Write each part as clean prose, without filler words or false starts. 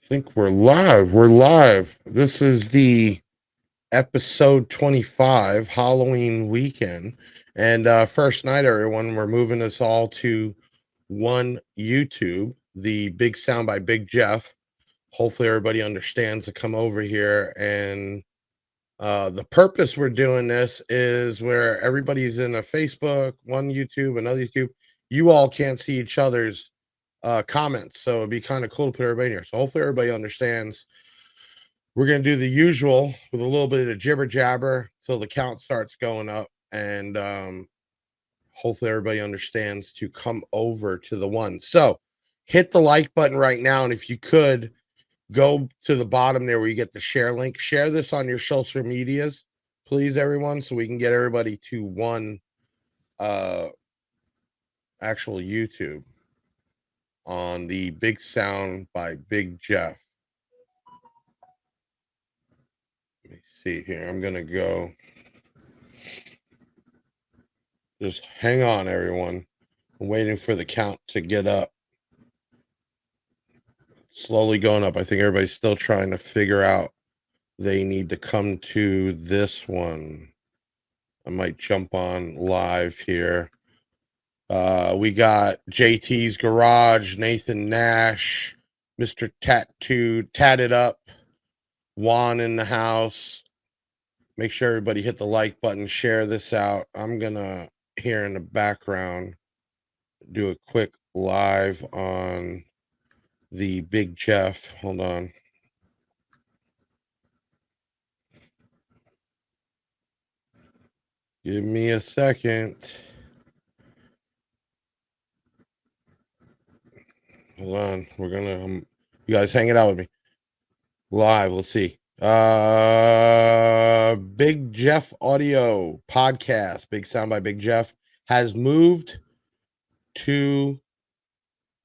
Think we're live. We're live. This is the episode 25 Halloween weekend. And first night, everyone, we're moving us all to one YouTube, the Big Sound by Big Jeff. Hopefully, everybody understands to come over here. And the purpose we're doing this is where everybody's in a Facebook, one YouTube, another YouTube. You all can't see each other's comments, so it'd be kind of cool to put everybody in here. So hopefully everybody understands. We're gonna do the usual with a little bit of jibber jabber till the count starts going up, and hopefully everybody understands to come over to the one. So hit the like button right now, and if you could go to the bottom there where you get the share link, share this on your social medias, please, everyone, so we can get everybody to one actual YouTube on the Big Sound by Big Jeff. Let me see here. I'm going to go. Just hang on, everyone. I'm waiting for the count to get up. Slowly going up. I think everybody's still trying to figure out they need to come to this one. I might jump on live here. We got JT's Garage, Nathan Nash, Mr. Tatted Up, Juan in the house. Make sure everybody hit the like button, share this out. I'm going to, here in the background, do a quick live on the Big Jeff. Hold on. Give me a second. Hold on. We're gonna you guys hanging out with me. Live. Let's see. Big Jeff Audio Podcast, Big Sound by Big Jeff, has moved to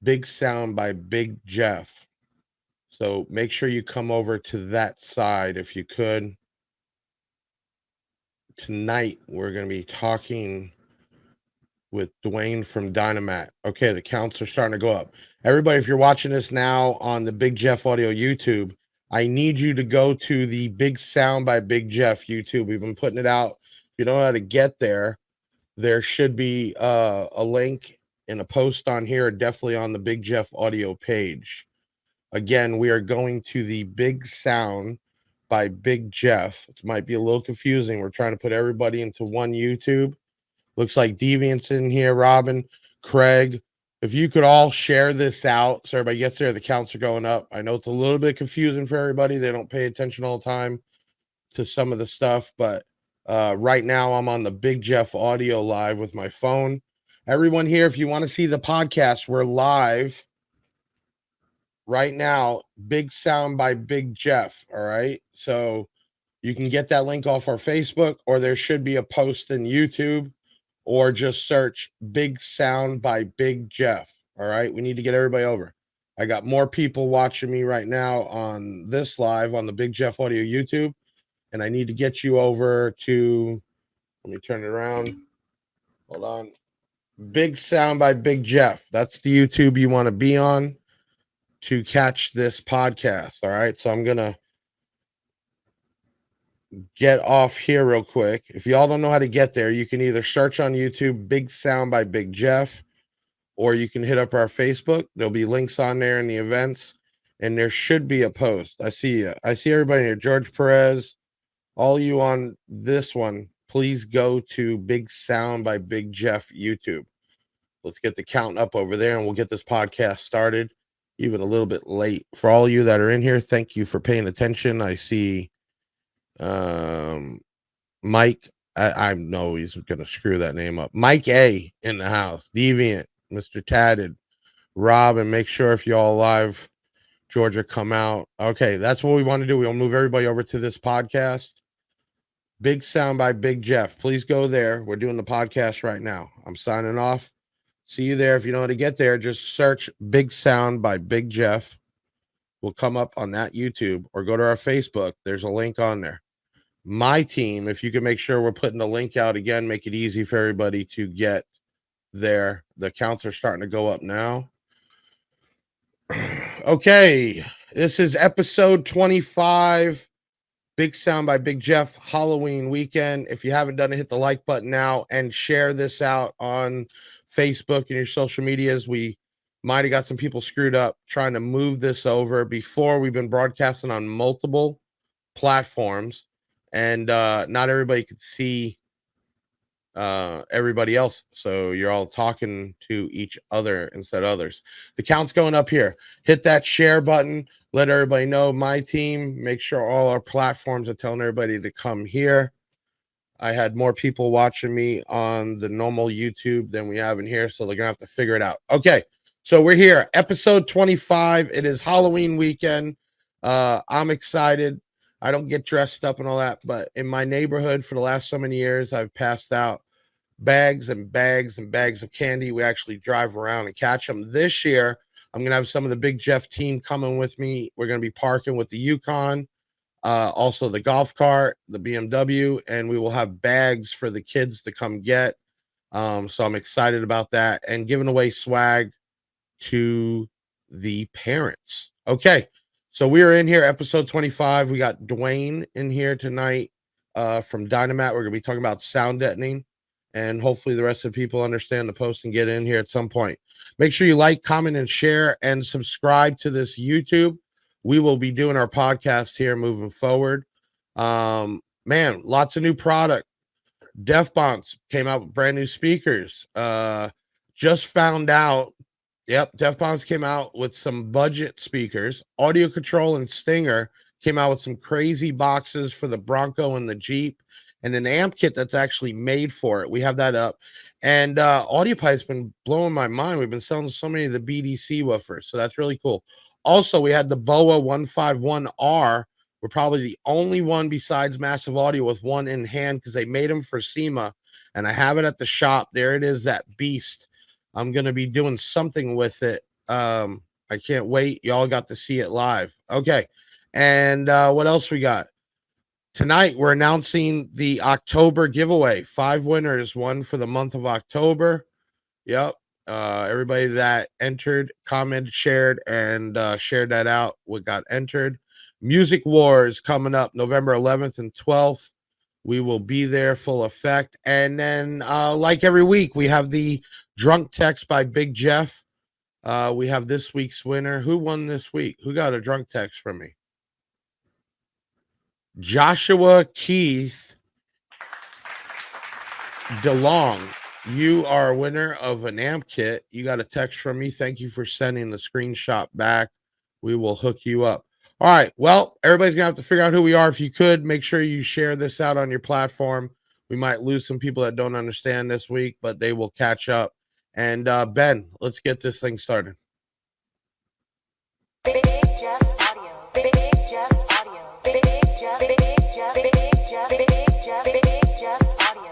Big Sound by Big Jeff. So make sure you come over to that side if you could. Tonight we're going to be talking with Duane from Dynamat. Okay, the counts are starting to go up. Everybody, if you're watching this now on the Big Jeff Audio YouTube, I need you to go to the Big Sound by Big Jeff YouTube. We've been putting it out. If you don't know how to get there, there should be a link and a post on here, definitely on the Big Jeff Audio page. Again, we are going to the Big Sound by Big Jeff. It might be a little confusing. We're trying to put everybody into one YouTube. Looks like Deviant's in here, Robin, Craig. If you could all share this out so everybody gets there, the counts are going up. I know it's a little bit confusing for everybody. They don't pay attention all the time to some of the stuff, but right now I'm on the Big Jeff Audio live with my phone. Everyone here, if you want to see the podcast, we're live right now. Big Sound by Big Jeff. All right. So you can get that link off our Facebook, or there should be a post in YouTube, or just search Big Sound by Big Jeff. All right. We need to get everybody over. I got more people watching me right now on this live on the Big Jeff Audio YouTube, and I need to get you over to, let me turn it around. Hold on. Big Sound by Big Jeff. That's the YouTube you want to be on to catch this podcast. All right. So I'm going to get off here real quick. If y'all don't know how to get there, you can either search on YouTube Big Sound by Big Jeff, or you can hit up our Facebook. There'll be links on there in the events, and there should be a post. I see everybody here. George Perez, all you on this one, please go to Big Sound by Big Jeff YouTube. Let's get the count up over there, and we'll get this podcast started even a little bit late. For all you that are in here, thank you for paying attention. I see Mike, I know he's gonna screw that name up. Mike A in the house, Deviant, Mr. Tatted, Rob, and make sure if y'all live, Georgia, come out. Okay, that's what we want to do. We'll move everybody over to this podcast. Big Sound by Big Jeff. Please go there. We're doing the podcast right now. I'm signing off. See you there. If you know how to get there, just search Big Sound by Big Jeff. We'll come up on that YouTube, or go to our Facebook. There's a link on there. My team, if you can make sure we're putting the link out again, make it easy for everybody to get there. The counts are starting to go up now. Okay, This is episode 25. Big Sound by Big Jeff, Halloween weekend. If you haven't done it, hit the like button now and share this out on Facebook and your social medias. We might have got some people screwed up trying to move this over. Before, we've been broadcasting on multiple platforms, and not everybody could see everybody else, so you're all talking to each other instead of others. The count's going up here. Hit that share button, let everybody know. My team, make sure all our platforms are telling everybody to come here. I had more people watching me on the normal YouTube than we have in here, so they're gonna have to figure it out. Okay, so we're here, episode 25. It is Halloween weekend. I'm excited. I don't get dressed up and all that, but in my neighborhood for the last so many years, I've passed out bags and bags and bags of candy. We actually drive around and catch them. This year, I'm going to have some of the Big Jeff team coming with me. We're going to be parking with the Yukon, also the golf cart, the BMW, and we will have bags for the kids to come get. So I'm excited about that, and giving away swag to the parents. Okay, so we are in here, episode 25. We got Duane in here tonight from Dynamat. We're going to be talking about sound deadening, and hopefully the rest of the people understand the post and get in here at some point. Make sure you like, comment, and share, and subscribe to this YouTube. We will be doing our podcast here moving forward. Man, lots of new product. Def Bonds came out with brand new speakers. Just found out. Yep, Def Bonds came out with some budget speakers. Audio Control and Stinger came out with some crazy boxes for the Bronco and the Jeep, and an amp kit that's actually made for it. We have that up. And AudioPie's been blowing my mind. We've been selling so many of the BDC woofers, so that's really cool. Also, we had the BOA 151R. We're probably the only one besides Massive Audio with one in hand, because they made them for SEMA, and I have it at the shop. There it is, that beast. I'm going to be doing something with it. I can't wait. Y'all got to see it live. Okay. And what else we got? Tonight, we're announcing the October giveaway. 5 winners, one for the month of October. Yep. Everybody that entered, commented, shared, and shared that out, what got entered. Music Wars coming up November 11th and 12th. We will be there full effect. And then, like every week, we have the Drunk Text by Big Jeff. We have this week's winner. Who won this week? Who got a drunk text from me? Joshua Keith DeLong. You are a winner of an amp kit. You got a text from me. Thank you for sending the screenshot back. We will hook you up. All right. Well, everybody's going to have to figure out who we are. If you could, make sure you share this out on your platform. We might lose some people that don't understand this week, but they will catch up. And Ben, let's get this thing started. Big Jeff Audio. Big Jeff Audio. Big Jeff. Big Jeff. Big Jeff. Big Jeff. Big Jeff Audio.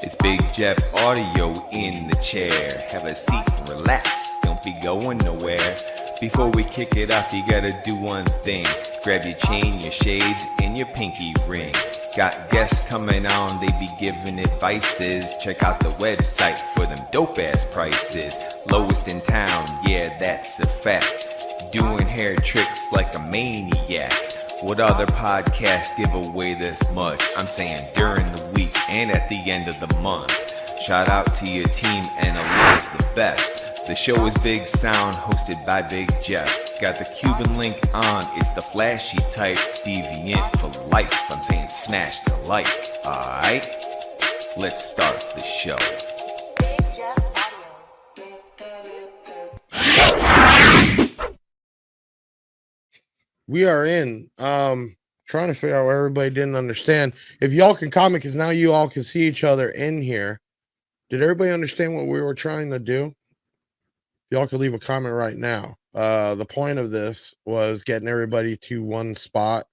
It's Big Jeff Audio in the chair. Have a seat and relax. Don't be going nowhere. Before we kick it off, you gotta do one thing. Grab your chain, your shades, and your pinky ring. Got guests coming on, they be giving advices. Check out the website for them dope-ass prices. Lowest in town, yeah, that's a fact. Doing hair tricks like a maniac. What other podcasts give away this much? I'm saying during the week and at the end of the month. Shout out to your team, analyze the best. The show is Big Sound, hosted by Big Jeff. Got the Cuban link on, it's the flashy type, deviant for life. I'm saying smash the like, alright? Let's start the show. We are in, trying to figure out where everybody didn't understand. If y'all can comment, because now you all can see each other in here. Did everybody understand what we were trying to do? Y'all can leave a comment right now. The point of this was getting everybody to one spot.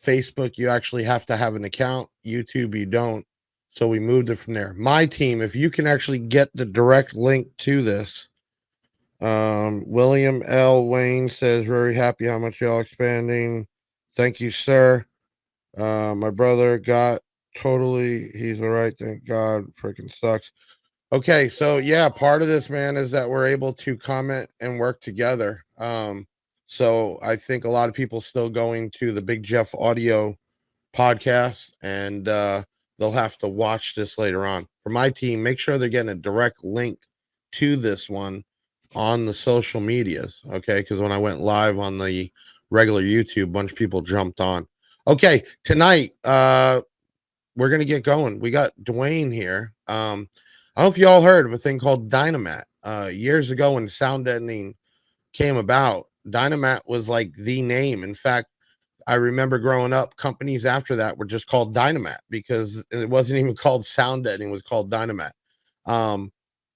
Facebook, you actually have to have an account. YouTube, you don't. So we moved it from there. My team, if you can actually get the direct link to this. William L. Wayne says, very happy how much y'all expanding. Thank you, sir. My brother got totally, he's all right. Thank God. Freaking sucks. Okay, so yeah, part of this, man, is that we're able to comment and work together. So I think a lot of people still going to the Big Jeff Audio podcast, and they'll have to watch this later on. For my team, make sure they're getting a direct link to this one on the social medias, okay? Because when I went live on the regular YouTube, a bunch of people jumped on. Okay, tonight we're gonna get going. We got Duane here. I don't know if you all heard of a thing called Dynamat. Years ago, when sound deadening came about, Dynamat was like the name. In fact, I remember growing up, companies after that were just called Dynamat because it wasn't even called sound deadening, it was called Dynamat.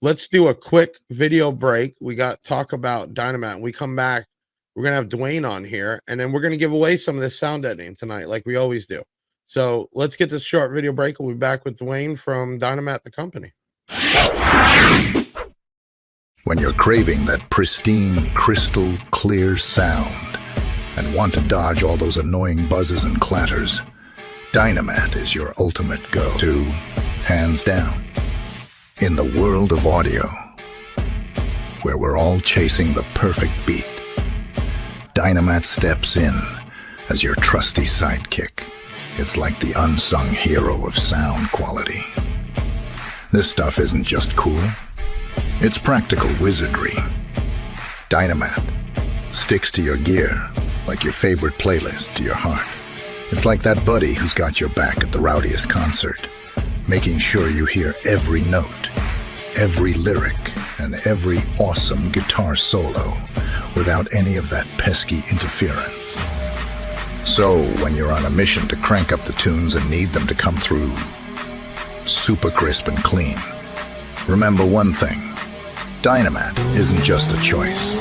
Let's do a quick video break. We got talk about Dynamat. When we come back, we're gonna have Duane on here, and then we're gonna give away some of this sound editing tonight, like we always do. So let's get this short video break. We'll be back with Duane from Dynamat, the company. When you're craving that pristine, crystal clear sound and want to dodge all those annoying buzzes and clatters, Dynamat is your ultimate go-to, hands down. In the world of audio, where we're all chasing the perfect beat, Dynamat steps in as your trusty sidekick. It's like the unsung hero of sound quality. This stuff isn't just cool, it's practical wizardry. Dynamat sticks to your gear like your favorite playlist to your heart. It's like that buddy who's got your back at the rowdiest concert, making sure you hear every note, every lyric, and every awesome guitar solo without any of that pesky interference. So when you're on a mission to crank up the tunes and need them to come through super crisp and clean, remember one thing: Dynamat isn't just a choice,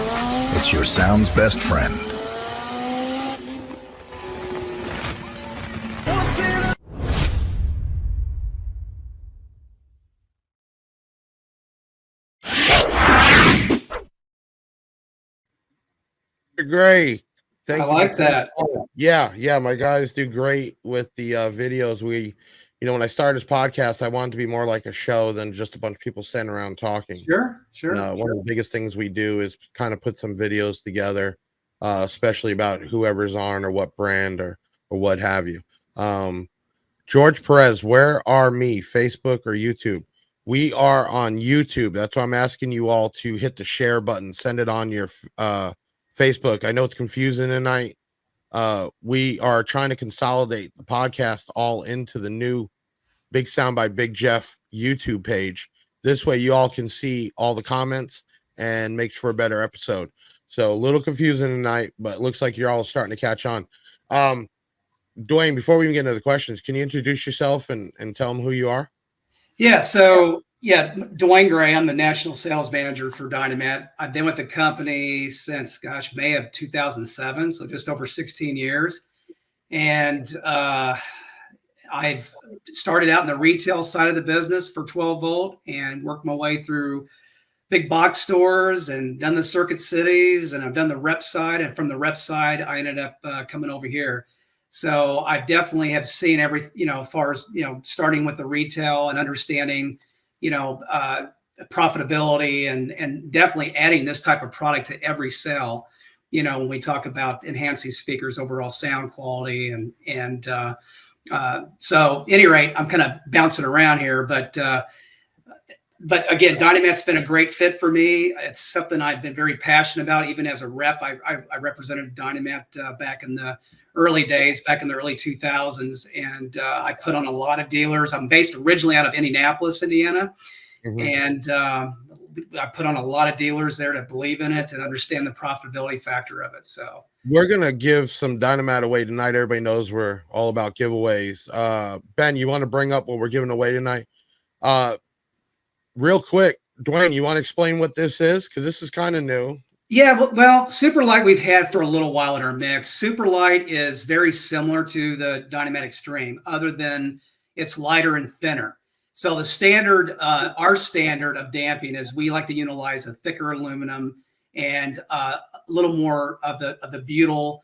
it's your sound's best friend. Gray. Thank I you. like that. Yeah, my guys do great with the videos. When I started this podcast, I wanted to be more like a show than just a bunch of people sitting around talking. Sure. One of the biggest things we do is kind of put some videos together, especially about whoever's on or what brand or what have you. George Perez, where are me? Facebook or YouTube? We are on YouTube. That's why I'm asking you all to hit the share button, send it on your Facebook. I know it's confusing tonight. We are trying to consolidate the podcast all into the new Big Sound by Big Jeff YouTube page. This way you all can see all the comments and makes for a better episode. So a little confusing tonight, but it looks like you're all starting to catch on. Duane, before we even get into the questions, can you introduce yourself and tell them who you are? Yeah. So Duane Gray. I'm the national sales manager for Dynamat. I've been with the company since, May of 2007. So just over 16 years. And I've started out in the retail side of the business for 12 volt and worked my way through big box stores and done the circuit cities, and I've done the rep side. And from the rep side, I ended up coming over here. So I definitely have seen everything, as far as, starting with the retail and understanding, profitability and definitely adding this type of product to every sale, when we talk about enhancing speakers, overall sound quality. So at any rate, I'm kind of bouncing around here, but again, Dynamat's been a great fit for me. It's something I've been very passionate about. Even as a rep, I represented Dynamat back in the early days, back in the early 2000s. And I put on a lot of dealers. I'm based originally out of Indianapolis, Indiana. Mm-hmm. And I put on a lot of dealers there to believe in it and understand the profitability factor of it. So we're going to give some Dynamat away tonight. Everybody knows we're all about giveaways. Ben, you want to bring up what we're giving away tonight? Real quick, Duane, you want to explain what this is? Because this is kind of new. Yeah, well, Superlight we've had for a little while in our mix. Superlight is very similar to the Dynamat Extreme, other than it's lighter and thinner. So the standard, our standard of damping is we like to utilize a thicker aluminum and a little more of the butyl.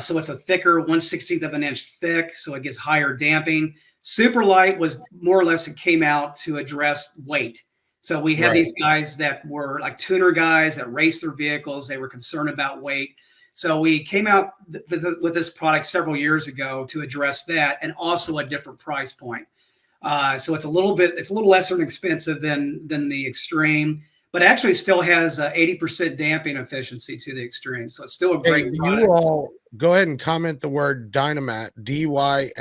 So it's a thicker 1/16 of an inch thick, so it gets higher damping. Superlight was more or less, it came out to address weight. So we had these guys that were like tuner guys that raced their vehicles. They were concerned about weight. So we came out with this product several years ago to address that, and also a different price point. So it's a little less expensive than the Extreme, but actually still has 80% damping efficiency to the Extreme. So it's still a great product. You all go ahead and comment the word Dynamat, Dynamat,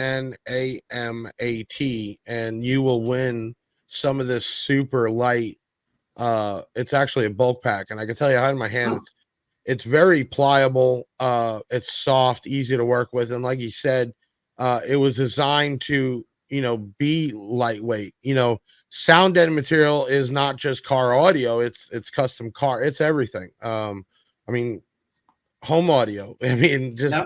and you will win some of this super light. It's actually a bulk pack, and I can tell you, I had in my hand, it's very pliable. It's soft, easy to work with, and like you said, it was designed to, be lightweight. Sound deadening material is not just car audio; it's custom car. It's everything. I mean, home audio. I mean, just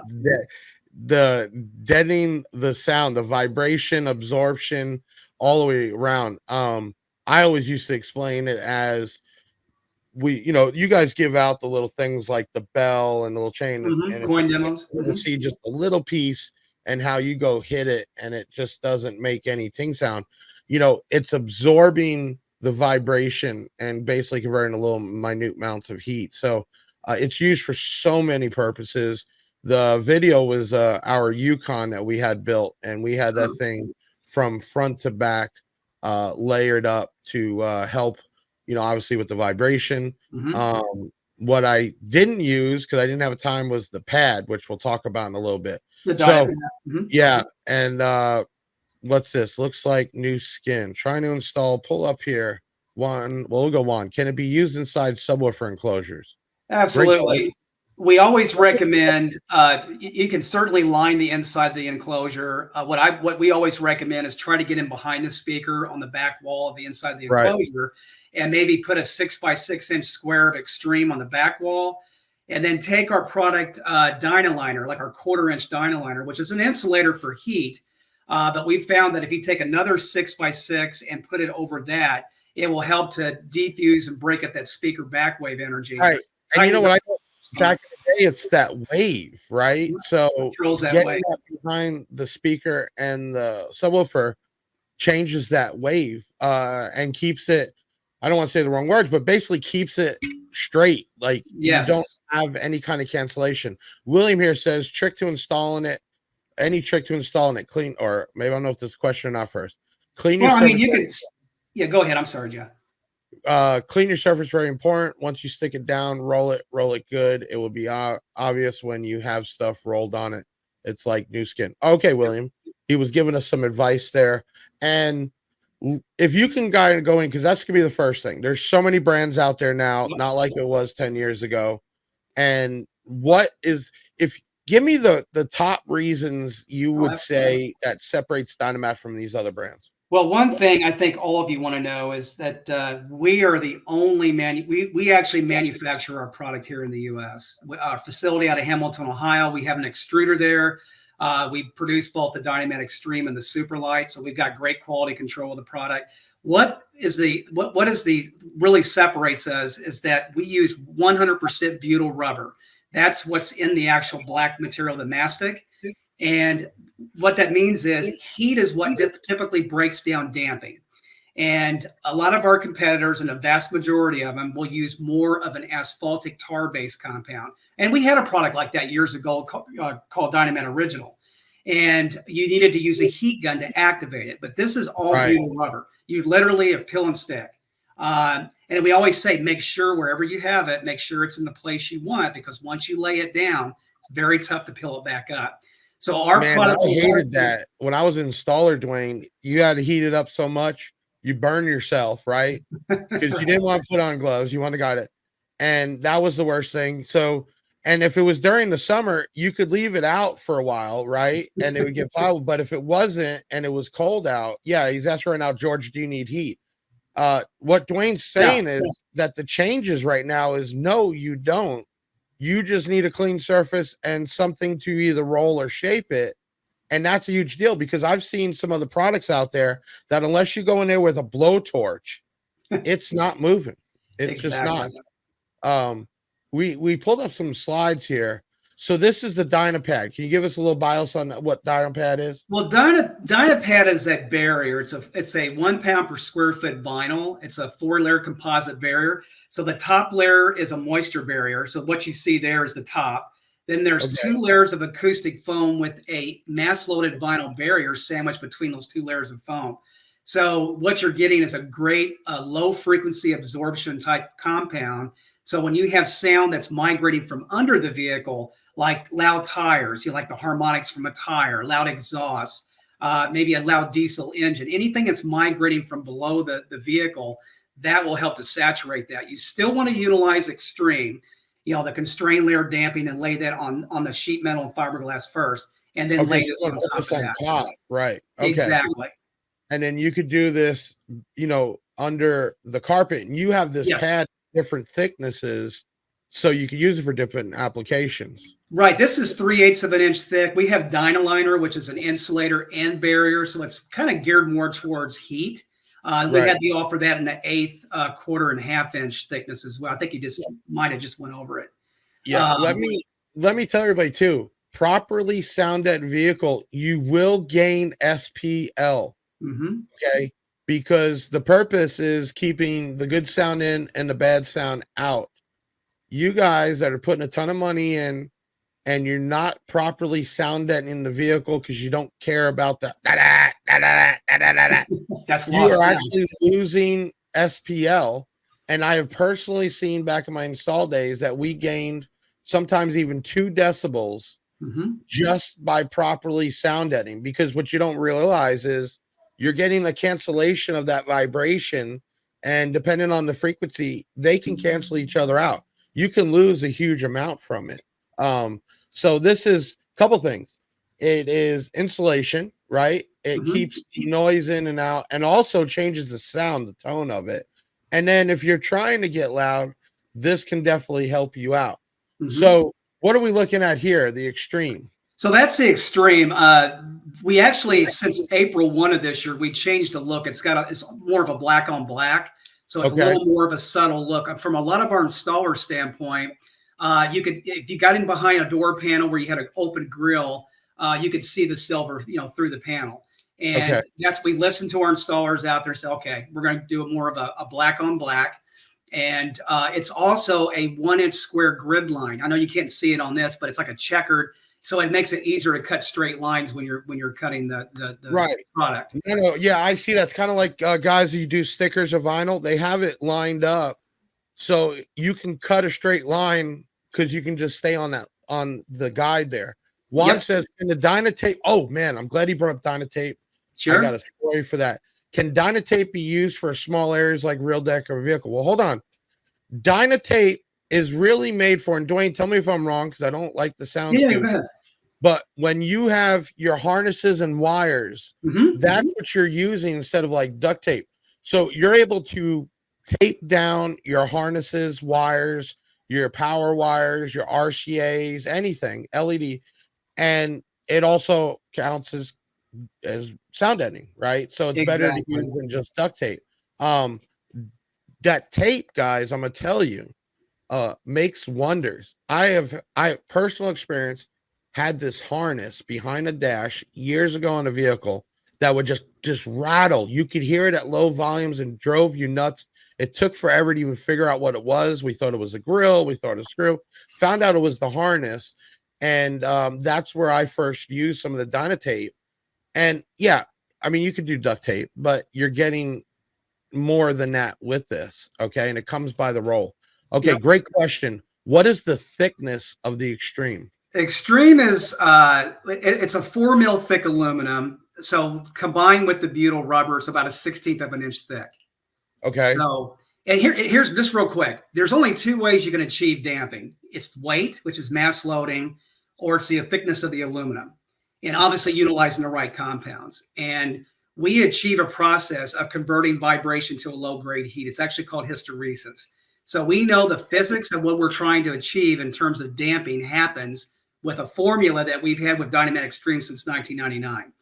the deadening the sound, the vibration, absorption, all the way around. I always used to explain it as you guys give out the little things like the bell and the little chain and coin demos. You see just a little piece and how you go hit it and it just doesn't make any ting sound. It's absorbing the vibration and basically converting to little minute amounts of heat. So it's used for so many purposes. The video was our Yukon that we had built, and we had that thing from front to back layered up to help, obviously with the vibration. What I didn't use because I didn't have time was the pad, which we'll talk about in a little bit. Yeah. And what's this? Looks like new skin. Trying to install, pull up here. We'll go one. Can it be used inside subwoofer enclosures? Absolutely. We always recommend, you can certainly line the inside of the enclosure. What we always recommend is try to get in behind the speaker on the back wall of the inside of the enclosure, and maybe put a 6x6 square of Extreme on the back wall, and then take our product Dynaliner, like our 1/4 Dynaliner, which is an insulator for heat. But we found that if you take another 6x6 and put it over that, it will help to defuse and break up that speaker backwave energy. Right. And what I know, back in the day, it's that wave, right? So getting that behind the speaker and the subwoofer changes that wave and keeps it, I don't want to say the wrong words, but basically keeps it straight. Like you don't have any kind of cancellation. William here says trick to installing it. Any trick to installing it clean, or maybe I don't know if this is a question or not first. Clean your surface. You could, go ahead. I'm sorry, Jeff. Clean your surface, very important. Once you stick it down, roll it good. It will be obvious when you have stuff rolled on it. It's like new skin. Okay, William, he was giving us some advice there. And if you can go in, because that's gonna be the first thing. There's so many brands out there now, not like it was 10 years ago. And give me the top reasons you would say that separates Dynamat from these other brands. Well, one thing I think all of you want to know is that we are the only we actually manufacture our product here in the U.S. Our facility out of Hamilton, Ohio, we have an extruder there. We produce both the Dynamat Extreme and the Superlight, so we've got great quality control of the product. What really separates us is that we use 100% butyl rubber. That's what's in the actual black material, the mastic. And what that means is heat is what typically breaks down damping. And a lot of our competitors, and a vast majority of them, will use more of an asphaltic tar-based compound. And we had a product like that years ago called Dynamat Original. And you needed to use a heat gun to activate it. But this is all butyl rubber. You literally a pill and stick. And we always say, make sure wherever you have it, make sure it's in the place you want, because once you lay it down, it's very tough to peel it back up. So our product, I hated that when I was an installer, Duane. You had to heat it up so much, you burn yourself, right? Because you didn't want to put on gloves, you wanted to guide it, and that was the worst thing. So, and if it was during the summer, you could leave it out for a while, right? And it would get plowed. But if it wasn't and it was cold out, he's asking right now, George, do you need heat? What Duane's saying is that the changes right now is no, you don't. You just need a clean surface and something to either roll or shape it. And that's a huge deal, because I've seen some of the products out there that unless you go in there with a blowtorch, it's not moving. It's just not. We pulled up some slides here. So this is the Dynapad. Can you give us a little bios on what Dynapad is? Well, Dynapad is a barrier. It's a 1 pound per square foot vinyl. It's a 4-layer composite barrier. So the top layer is a moisture barrier. So what you see there is the top. Then there's Okay. 2 layers of acoustic foam with a mass-loaded vinyl barrier sandwiched between those 2 layers of foam. So what you're getting is a great low-frequency absorption type compound. So when you have sound that's migrating from under the vehicle, like loud tires, like the harmonics from a tire, loud exhaust, maybe a loud diesel engine, anything that's migrating from below the vehicle, that will help to saturate that. You still want to utilize extreme, the constrained layer damping, and lay that on the sheet metal and fiberglass first, and then lay this on top of that. Top, right? Okay. Exactly. And then you could do this, under the carpet, and you have this Yes. pad, different thicknesses, so you could use it for different applications. Right. This is 3/8 of an inch thick. We have Dynaliner, which is an insulator and barrier, so it's kind of geared more towards heat. We had the offer that in the 1/8, 1/4, and 1/2 inch thickness as well. I think you might have just went over it. Yeah. let me tell everybody too. Properly sound that vehicle, you will gain SPL. Okay, because the purpose is keeping the good sound in and the bad sound out. You guys that are putting a ton of money in and you're not properly sound that in the vehicle because you don't care about the That's you are actually losing SPL. And I have personally seen back in my install days that we gained sometimes even 2 decibels just by properly sound deadening, because what you don't realize is you're getting a cancellation of that vibration, and depending on the frequency, they can cancel each other out. You can lose a huge amount from it. So this is a couple things. It is insulation, right? It keeps the noise in and out, and also changes the sound, the tone of it. And then if you're trying to get loud, this can definitely help you out. So what are we looking at here? The extreme. So that's the extreme. We actually, since April 1 of this year, we changed the look. It's more of a black on black. So it's a little more of a subtle look. From a lot of our installer standpoint, if you got in behind a door panel where you had an open grill, you could see the silver, through the panel. And we listened to our installers out there and said, okay, we're going to do more of a black on black. And it's also a 1 inch square grid line. I know you can't see it on this, but it's like a checkered. So it makes it easier to cut straight lines when you're cutting the product. No, yeah, I see. That's kind of like guys who do stickers of vinyl. They have it lined up so you can cut a straight line because you can just stay on the guide there. Juan says, "Can the Dynatape?" Oh man, I'm glad he brought up Dynatape. Sure, I got a story for that. Can Dynatape be used for small areas like real deck or vehicle? Well, hold on. Dynatape is really made for, and Duane, tell me if I'm wrong because I don't like the sound. Yeah, go ahead. But when you have your harnesses and wires, that's what you're using instead of like duct tape. So you're able to tape down your harnesses, wires, your power wires, your RCAs, anything, LED, and it also counts as sound deadening, right? So it's better to use than just duct tape. That tape, guys, I'm gonna tell you, makes wonders. I personal experience had this harness behind a dash years ago on a vehicle that would just rattle. You could hear it at low volumes and drove you nuts. It took forever to even figure out what it was. We thought it was a grill. We thought it was a screw. Found out it was the harness. And that's where I first used some of the Dynatape. And yeah, I mean, you could do duct tape, but you're getting more than that with this. Okay. And it comes by the roll. Okay. Great question. What is the thickness of the extreme? Extreme is it's a 4 mil thick aluminum. So combined with the butyl rubber, it's about a 1/16 of an inch thick. Okay. So, and here's just real quick. There's only 2 ways you can achieve damping. It's weight, which is mass loading, or it's the thickness of the aluminum. And obviously utilizing the right compounds. And we achieve a process of converting vibration to a low grade heat. It's actually called hysteresis. So we know the physics of what we're trying to achieve in terms of damping happens with a formula that we've had with Dynamat Extreme since 1999.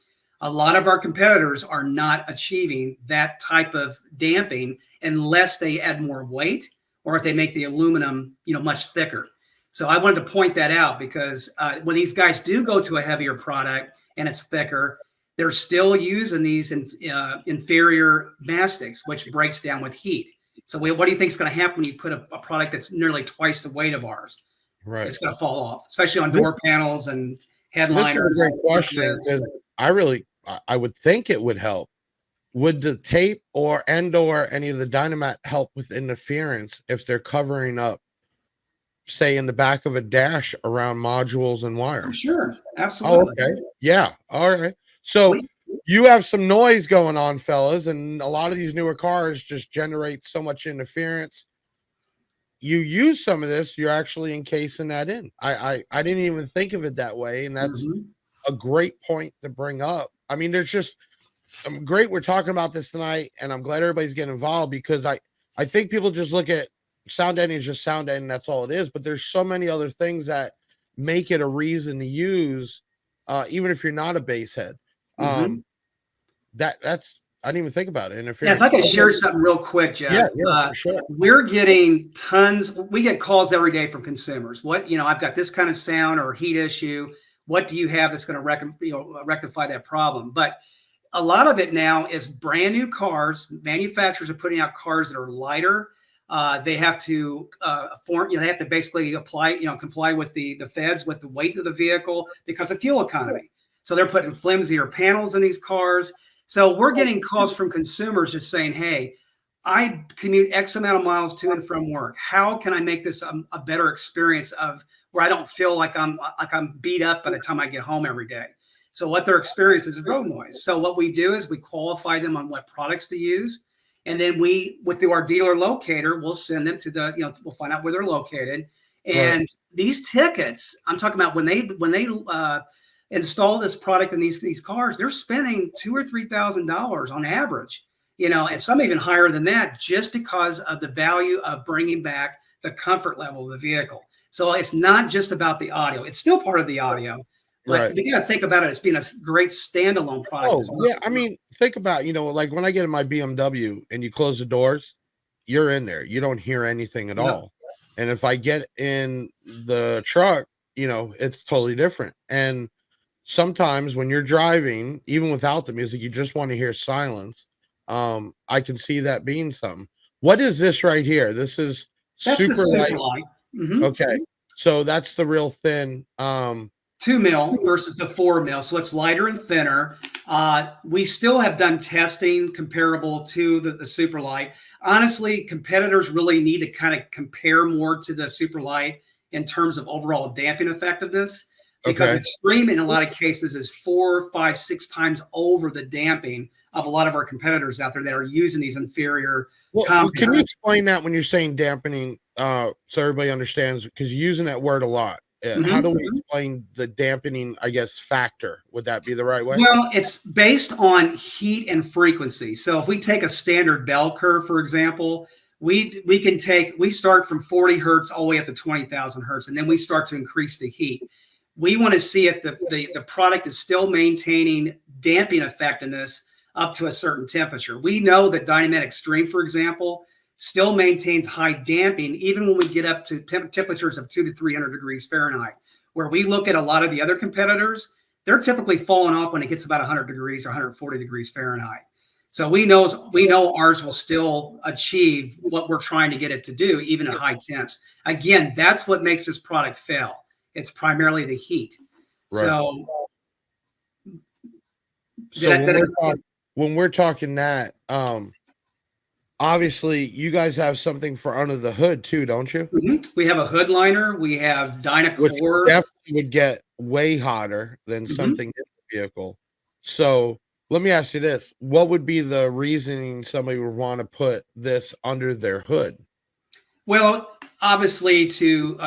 A lot of our competitors are not achieving that type of damping unless they add more weight or if they make the aluminum, much thicker. So I wanted to point that out because when these guys do go to a heavier product and it's thicker, they're still using these inferior mastics, which breaks down with heat. So what do you think is going to happen when you put a product that's nearly twice the weight of ours? Right. It's going to fall off, especially on door panels and headliners. This is a great question, because I would think it would help. Would the tape or any of the Dynamat help with interference if they're covering up, say, in the back of a dash around modules and wires? Oh, sure. Absolutely. Oh, okay. Yeah. All right. So you have some noise going on, fellas, and a lot of these newer cars just generate so much interference. You use some of this, you're actually encasing that in. I didn't even think of it that way, and that's a great point to bring up. I mean, there's just great we're talking about this tonight, and I'm glad everybody's getting involved, because I think people just look at sound deadening as just sound deadening, that's all it is, but there's so many other things that make it a reason to use, even if you're not a bass head. That's I didn't even think about it. Yeah, if I can share something real quick, Jeff. For sure. We're getting tons. We get calls every day from consumers. I've got this kind of sound or heat issue. What do you have that's going to rectify that problem? But a lot of it now is brand new cars. Manufacturers are putting out cars that are lighter. They have to they have to basically comply with the feds with the weight of the vehicle because of fuel economy. So they're putting flimsier panels in these cars. So we're getting calls from consumers just saying, hey, I commute X amount of miles to and from work. How can I make this a better experience of where I don't feel like I'm beat up by the time I get home every day? So what their experience is road noise. So what we do is we qualify them on what products to use. And then through our dealer locator, we'll send them to we'll find out where they're located. And these tickets, I'm talking about when they install this product in these cars, they're spending $2,000 or $3,000 on average, and some even higher than that, just because of the value of bringing back the comfort level of the vehicle. So it's not just about the audio; it's still part of the audio, but you got to think about it as being a great standalone product. Oh, yeah. I mean, think about like when I get in my BMW and you close the doors, you're in there. You don't hear anything at all. And if I get in the truck, it's totally different. And sometimes when you're driving, even without the music, you just want to hear silence. I can see that being something. What is this right here? That's super light. Okay, so that's the real thin 2 mil versus the 4 mil, so it's lighter and thinner. We still have done testing comparable to the super light. Honestly, competitors really need to kind of compare more to the super light in terms of overall damping effectiveness. Because extreme in a lot of cases is 4, 5, 6 times over the damping of a lot of our competitors out there that are using these inferior compounds. Can you explain that when you're saying dampening, so everybody understands? Because you're using that word a lot. How do we explain the dampening, I guess, factor? Would that be the right way? Well, it's based on heat and frequency. So if we take a standard bell curve, for example, we start from 40 hertz all the way up to 20,000 hertz, and then we start to increase the heat. We want to see if the product is still maintaining damping effectiveness up to a certain temperature. We know that Dynamat Extreme, for example, still maintains high damping even when we get up to temperatures of 200 to 300 degrees Fahrenheit. Where we look at a lot of the other competitors, they're typically falling off when it gets about 100 degrees or 140 degrees Fahrenheit. So we know ours will still achieve what we're trying to get it to do, even at high temps. Again, that's what makes this product fail. It's primarily the heat. Right. So when we're talking that, obviously you guys have something for under the hood too, don't you? We have a hood liner. We have Dynacore, which definitely would get way hotter than something in the vehicle. So let me ask you this: what would be the reasoning somebody would want to put this under their hood? Well, obviously to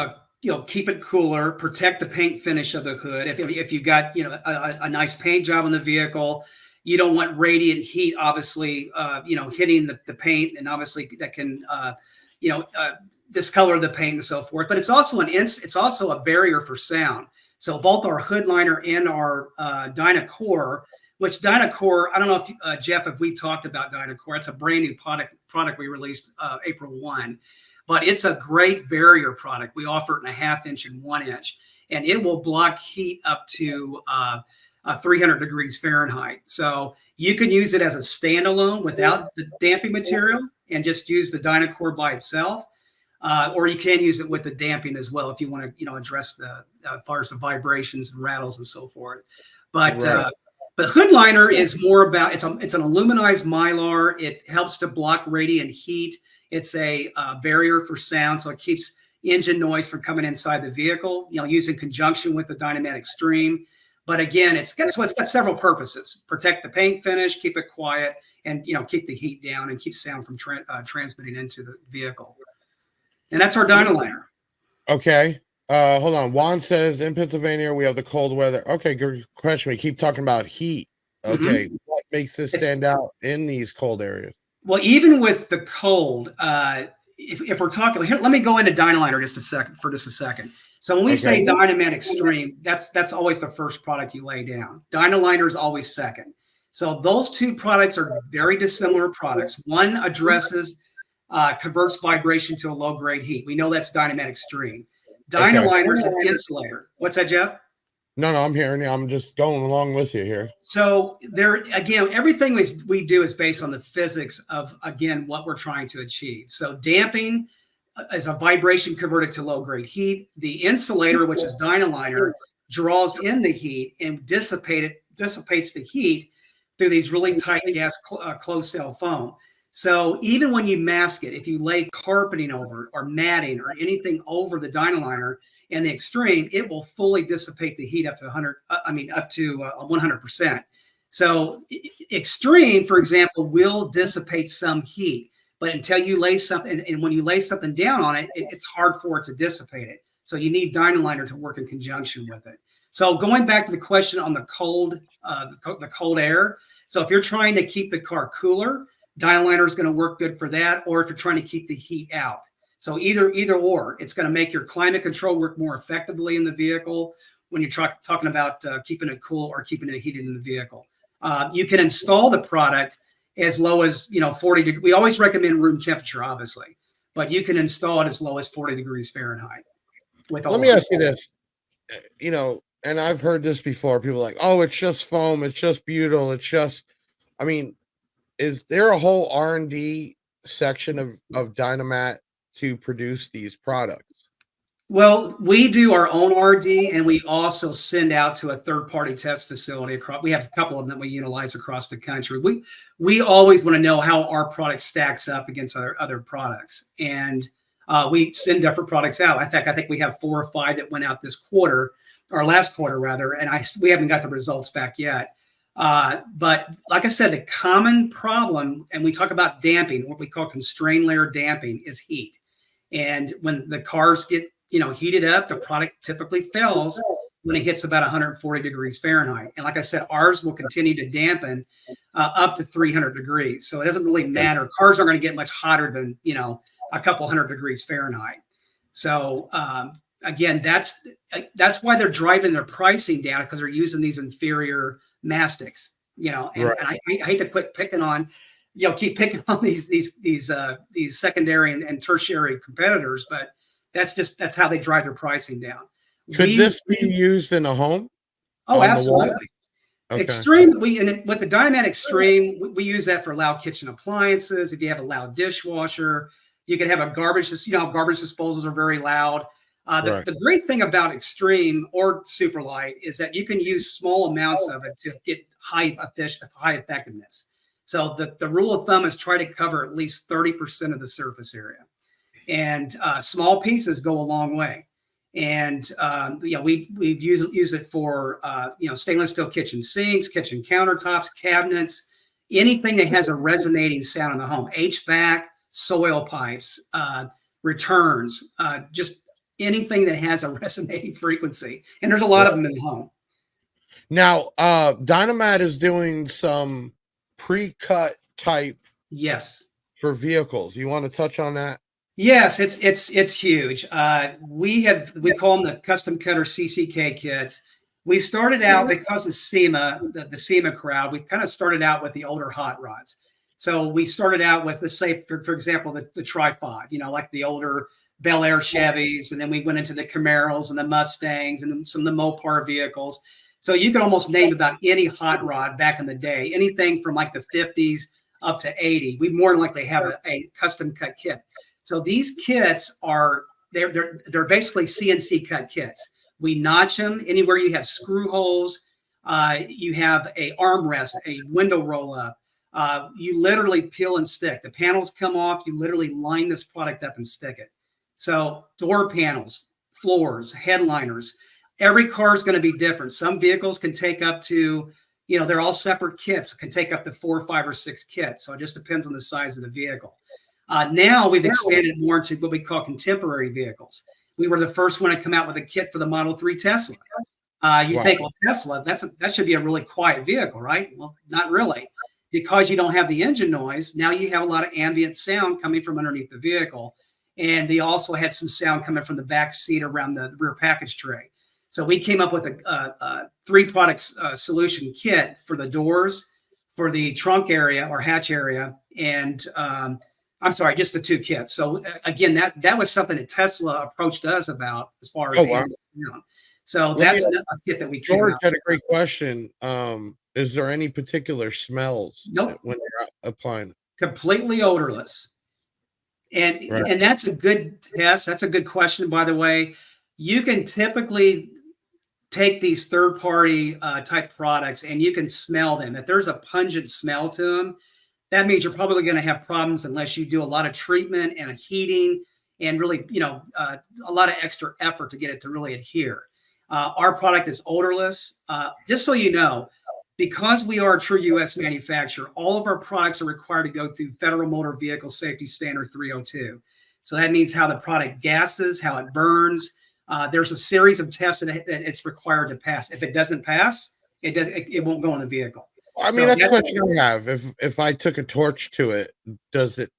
keep it cooler, protect the paint finish of the hood. If you've got a nice paint job on the vehicle, you don't want radiant heat, obviously, hitting the paint, and obviously that can discolor the paint and so forth. But it's also a barrier for sound. So both our hood liner and our Dynacore, which Dynacore, I don't know if Jeff, if we talked about Dynacore, it's a brand new product we released April 1. But it's a great barrier product. We offer it in a 1/2 inch and 1 inch, and it will block heat up to 300 degrees Fahrenheit. So you can use it as a standalone without the damping material and just use the Dynacore by itself. or you can use it with the damping as well if you want to, address the as far as the vibrations and rattles and so forth. But but hood liner is more about it's an aluminized mylar. It helps to block radiant heat. It's a barrier for sound, so it keeps engine noise from coming inside the vehicle. Used in conjunction with the Dynamat Extreme. But again, it's got several purposes: protect the paint finish, keep it quiet, and keep the heat down and keep sound from transmitting into the vehicle. And that's our Dynaliner. Okay. Hold on. Juan says in Pennsylvania we have the cold weather. Okay, good question. We keep talking about heat. Okay, what makes this stand out in these cold areas? Well, even with the cold, if we're talking here, let me go into Dynaliner just a second. So when we say Dynamat Extreme, that's always the first product you lay down. Dynaliner is always second. So those two products are very dissimilar products. One addresses converts vibration to a low-grade heat. We know that's Dynamat Extreme. Dynaliner is an insulator. What's that, Jeff? No, I'm hearing you. I'm just going along with you here. So there, again, everything we do is based on the physics of, again, what we're trying to achieve. So damping is a vibration converted to low-grade heat. The insulator, which is Dynaliner, draws in the heat and dissipates the heat through these really tight gas closed cell foam. So even when you mask it, if you lay carpeting over or matting or anything over the Dynaliner and the Extreme, it will fully dissipate the heat up to 100%. So Extreme, for example, will dissipate some heat, but until you lay something, and when you lay something down on it, it's hard for it to dissipate it. So you need Dynaliner to work in conjunction with it. So going back to the question on the cold air. So if you're trying to keep the car cooler, Dynaliner is going to work good for that, or if you're trying to keep the heat out. So either or, it's going to make your climate control work more effectively in the vehicle when you're talking about keeping it cool or keeping it heated in the vehicle. You can install the product as low as 40 degrees. We always recommend room temperature, obviously, but you can install it as low as 40 degrees Fahrenheit. Let me ask you this, and I've heard this before. People are like, oh, it's just foam, it's just butyl, it's just, is there a whole R&D section of Dynamat to produce these products? Well, we do our own R&D, and we also send out to a third-party test facility. We have a couple of them that we utilize across the country. We always want to know how our product stacks up against other products, and we send different products out. In fact, I think we have 4 or 5 that went out this quarter, or last quarter rather, and we haven't got the results back yet. But like I said, the common problem, and we talk about damping, what we call constrained layer damping, is heat. And when the cars get, heated up, the product typically fails when it hits about 140 degrees Fahrenheit. And like I said, ours will continue to dampen up to 300 degrees. So it doesn't really matter. Cars aren't going to get much hotter than, a couple hundred degrees Fahrenheit. So, again, that's why they're driving their pricing down, because they're using these inferior mastics, and I hate to quit picking on, keep picking on these secondary and tertiary competitors, but that's how they drive their pricing down. Could this be used in a home? Oh, absolutely. Okay. Extreme. With the Dynamat Extreme, we use that for loud kitchen appliances. If you have a loud dishwasher, you can have a garbage. Garbage disposals are very loud. The great thing about Extreme or Superlight is that you can use small amounts of it to get high effectiveness. So the rule of thumb is try to cover at least 30% of the surface area, and small pieces go a long way. And we've used it for stainless steel kitchen sinks, kitchen countertops, cabinets, anything that has a resonating sound in the home, HVAC, soil pipes, returns, just anything that has a resonating frequency. And there's a lot of them in the home. Now, Dynamat is doing some pre-cut type. Yes. For vehicles. You want to touch on that? Yes, it's huge. We call them the custom cutter CCK kits. We started out because of SEMA, the SEMA crowd. We kind of started out with the older hot rods. So we started out with, let's say, for example, the Tri-Five, like the older Bel Air Chevys, and then we went into the Camaros and the Mustangs and some of the Mopar vehicles. So you could almost name about any hot rod back in the day, anything from like the 50s up to 80. We more than likely have a custom cut kit. So these kits are they're basically CNC cut kits. We notch them anywhere you have screw holes. You have a armrest, a window roll up. You literally peel and stick. The panels come off. You literally line this product up and stick it. So door panels, floors, headliners. Every car is going to be different. Some vehicles can take up to, they're all separate kits. Can take up to 4, 5, or 6 kits. So it just depends on the size of the vehicle. Now we've expanded more into what we call contemporary vehicles. We were the first one to come out with a kit for the Model 3 Tesla. You think, well, Tesla, that should be a really quiet vehicle, right? Well, not really. Because you don't have the engine noise, now you have a lot of ambient sound coming from underneath the vehicle. And they also had some sound coming from the back seat around the rear package tray. So we came up with a 3-product solution kit for the doors, for the trunk area or hatch area, and I'm sorry, just the 2 kits. So again, that was something that Tesla approached us about as far as ambient sound. So that's a kit that we came George out had a great question. Is there any particular smells Nope. when you're applying? Completely odorless. And that's a good test. That's a good question, by the way. You can typically take these third-party type products and you can smell them. If there's a pungent smell to them, that means you're probably going to have problems unless you do a lot of treatment and a heating and really, a lot of extra effort to get it to really adhere. Our product is odorless. Just so you know, because we are a true U.S. manufacturer, all of our products are required to go through Federal Motor Vehicle Safety Standard 302. So that means how the product gases, how it burns. There's a series of tests that it's required to pass. If it doesn't pass, it won't go in the vehicle. I mean, that's a question I have. If I took a torch to it, is it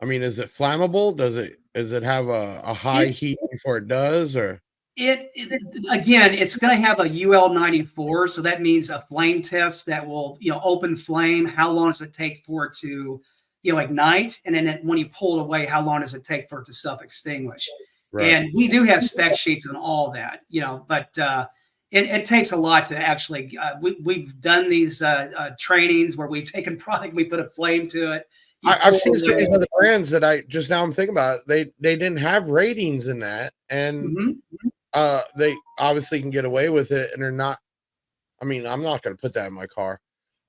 flammable? Does it have a high heat before it does, or? Again, it's going to have a UL 94, so that means a flame test that will, open flame. How long does it take for it to, ignite? And then when you pull it away, how long does it take for it to self-extinguish? Right. And we do have spec sheets on all that, but it takes a lot to actually. We've done these trainings where we've taken product, we put a flame to it. I've seen some of these other brands that I'm thinking about. They didn't have ratings in that, and they obviously can get away with it, and they're not. I mean, I'm not going to put that in my car.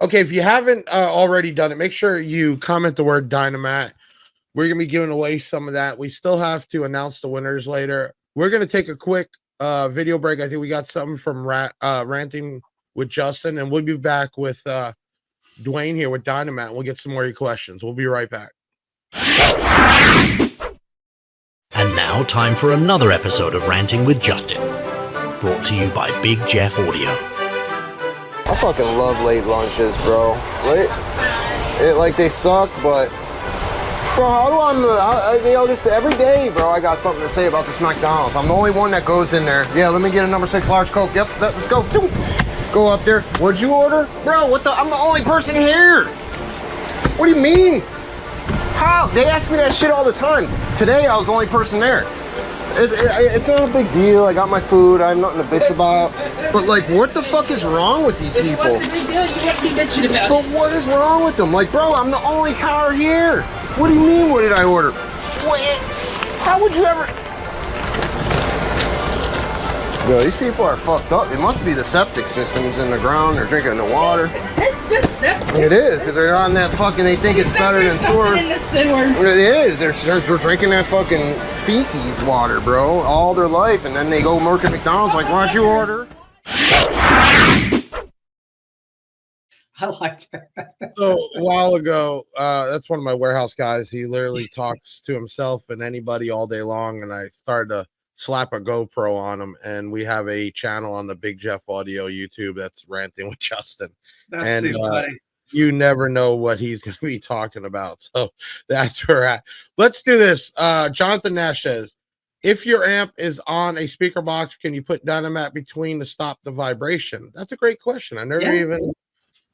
Okay, if you haven't already done it, make sure you comment the word Dynamat. We're going to be giving away some of that. We still have to announce the winners later. We're going to take a quick video break. I think we got something from Ranting with Justin, and we'll be back with Duane here with Dynamat. We'll get some more of your questions. We'll be right back. And now, time for another episode of Ranting with Justin, brought to you by Big Jeff Audio. I fucking love late lunches, bro. They suck, but bro, just every day, bro, I got something to say about this McDonald's. I'm the only one that goes in there. Yeah, let me get a number 6 large Coke. Yep, let's go. Go up there. What'd you order? Bro, I'm the only person here. What do you mean? How? They ask me that shit all the time. Today, I was the only person there. It's not a big deal. I got my food. I have nothing to bitch about. But, what the fuck is wrong with these people? What's the big deal? You can't be bitching about it. But what is wrong with them? Bro, I'm the only car here. What do you mean, what did I order? How would you ever... Yo, these people are fucked up. It must be the septic systems in the ground. They're drinking the water. It's the septic. It is, because they're on that fucking... They think it's better than sewer. In the sewer. It is. They're drinking that fucking feces water, bro, all their life, and then they go work at McDonald's why'd you order? I like that. So a while ago, that's one of my warehouse guys. He literally talks to himself and anybody all day long, and I started to slap a GoPro on him, and we have a channel on the Big Jeff Audio YouTube that's Ranting with Justin. That's too funny. You never know what he's going to be talking about. So that's where we're at. Let's do this. Jonathan Nash says, if your amp is on a speaker box, can you put Dynamat between to stop the vibration? That's a great question. I never even...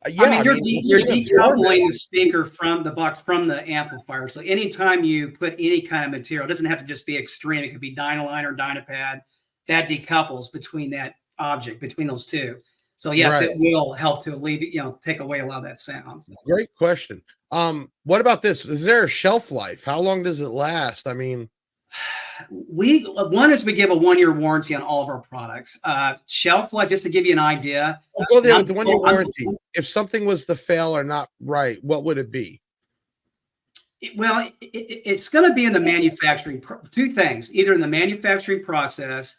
you're decoupling the speaker from the box, from the amplifier. So anytime you put any kind of material, it doesn't have to just be extreme. It could be Dynaline or Dynapad. That decouples between that object, between those two. So yes, Right. it will help to alleviate, take away a lot of that sound. Great question. What about this? Is there a shelf life? How long does it last? I mean, We give a 1-year warranty on all of our products. Shelf life, just to give you an idea. we'll go there and with the 1-year warranty. If something was to fail or not right, what would it be? It's going to be in the manufacturing. Two things: either in the manufacturing process,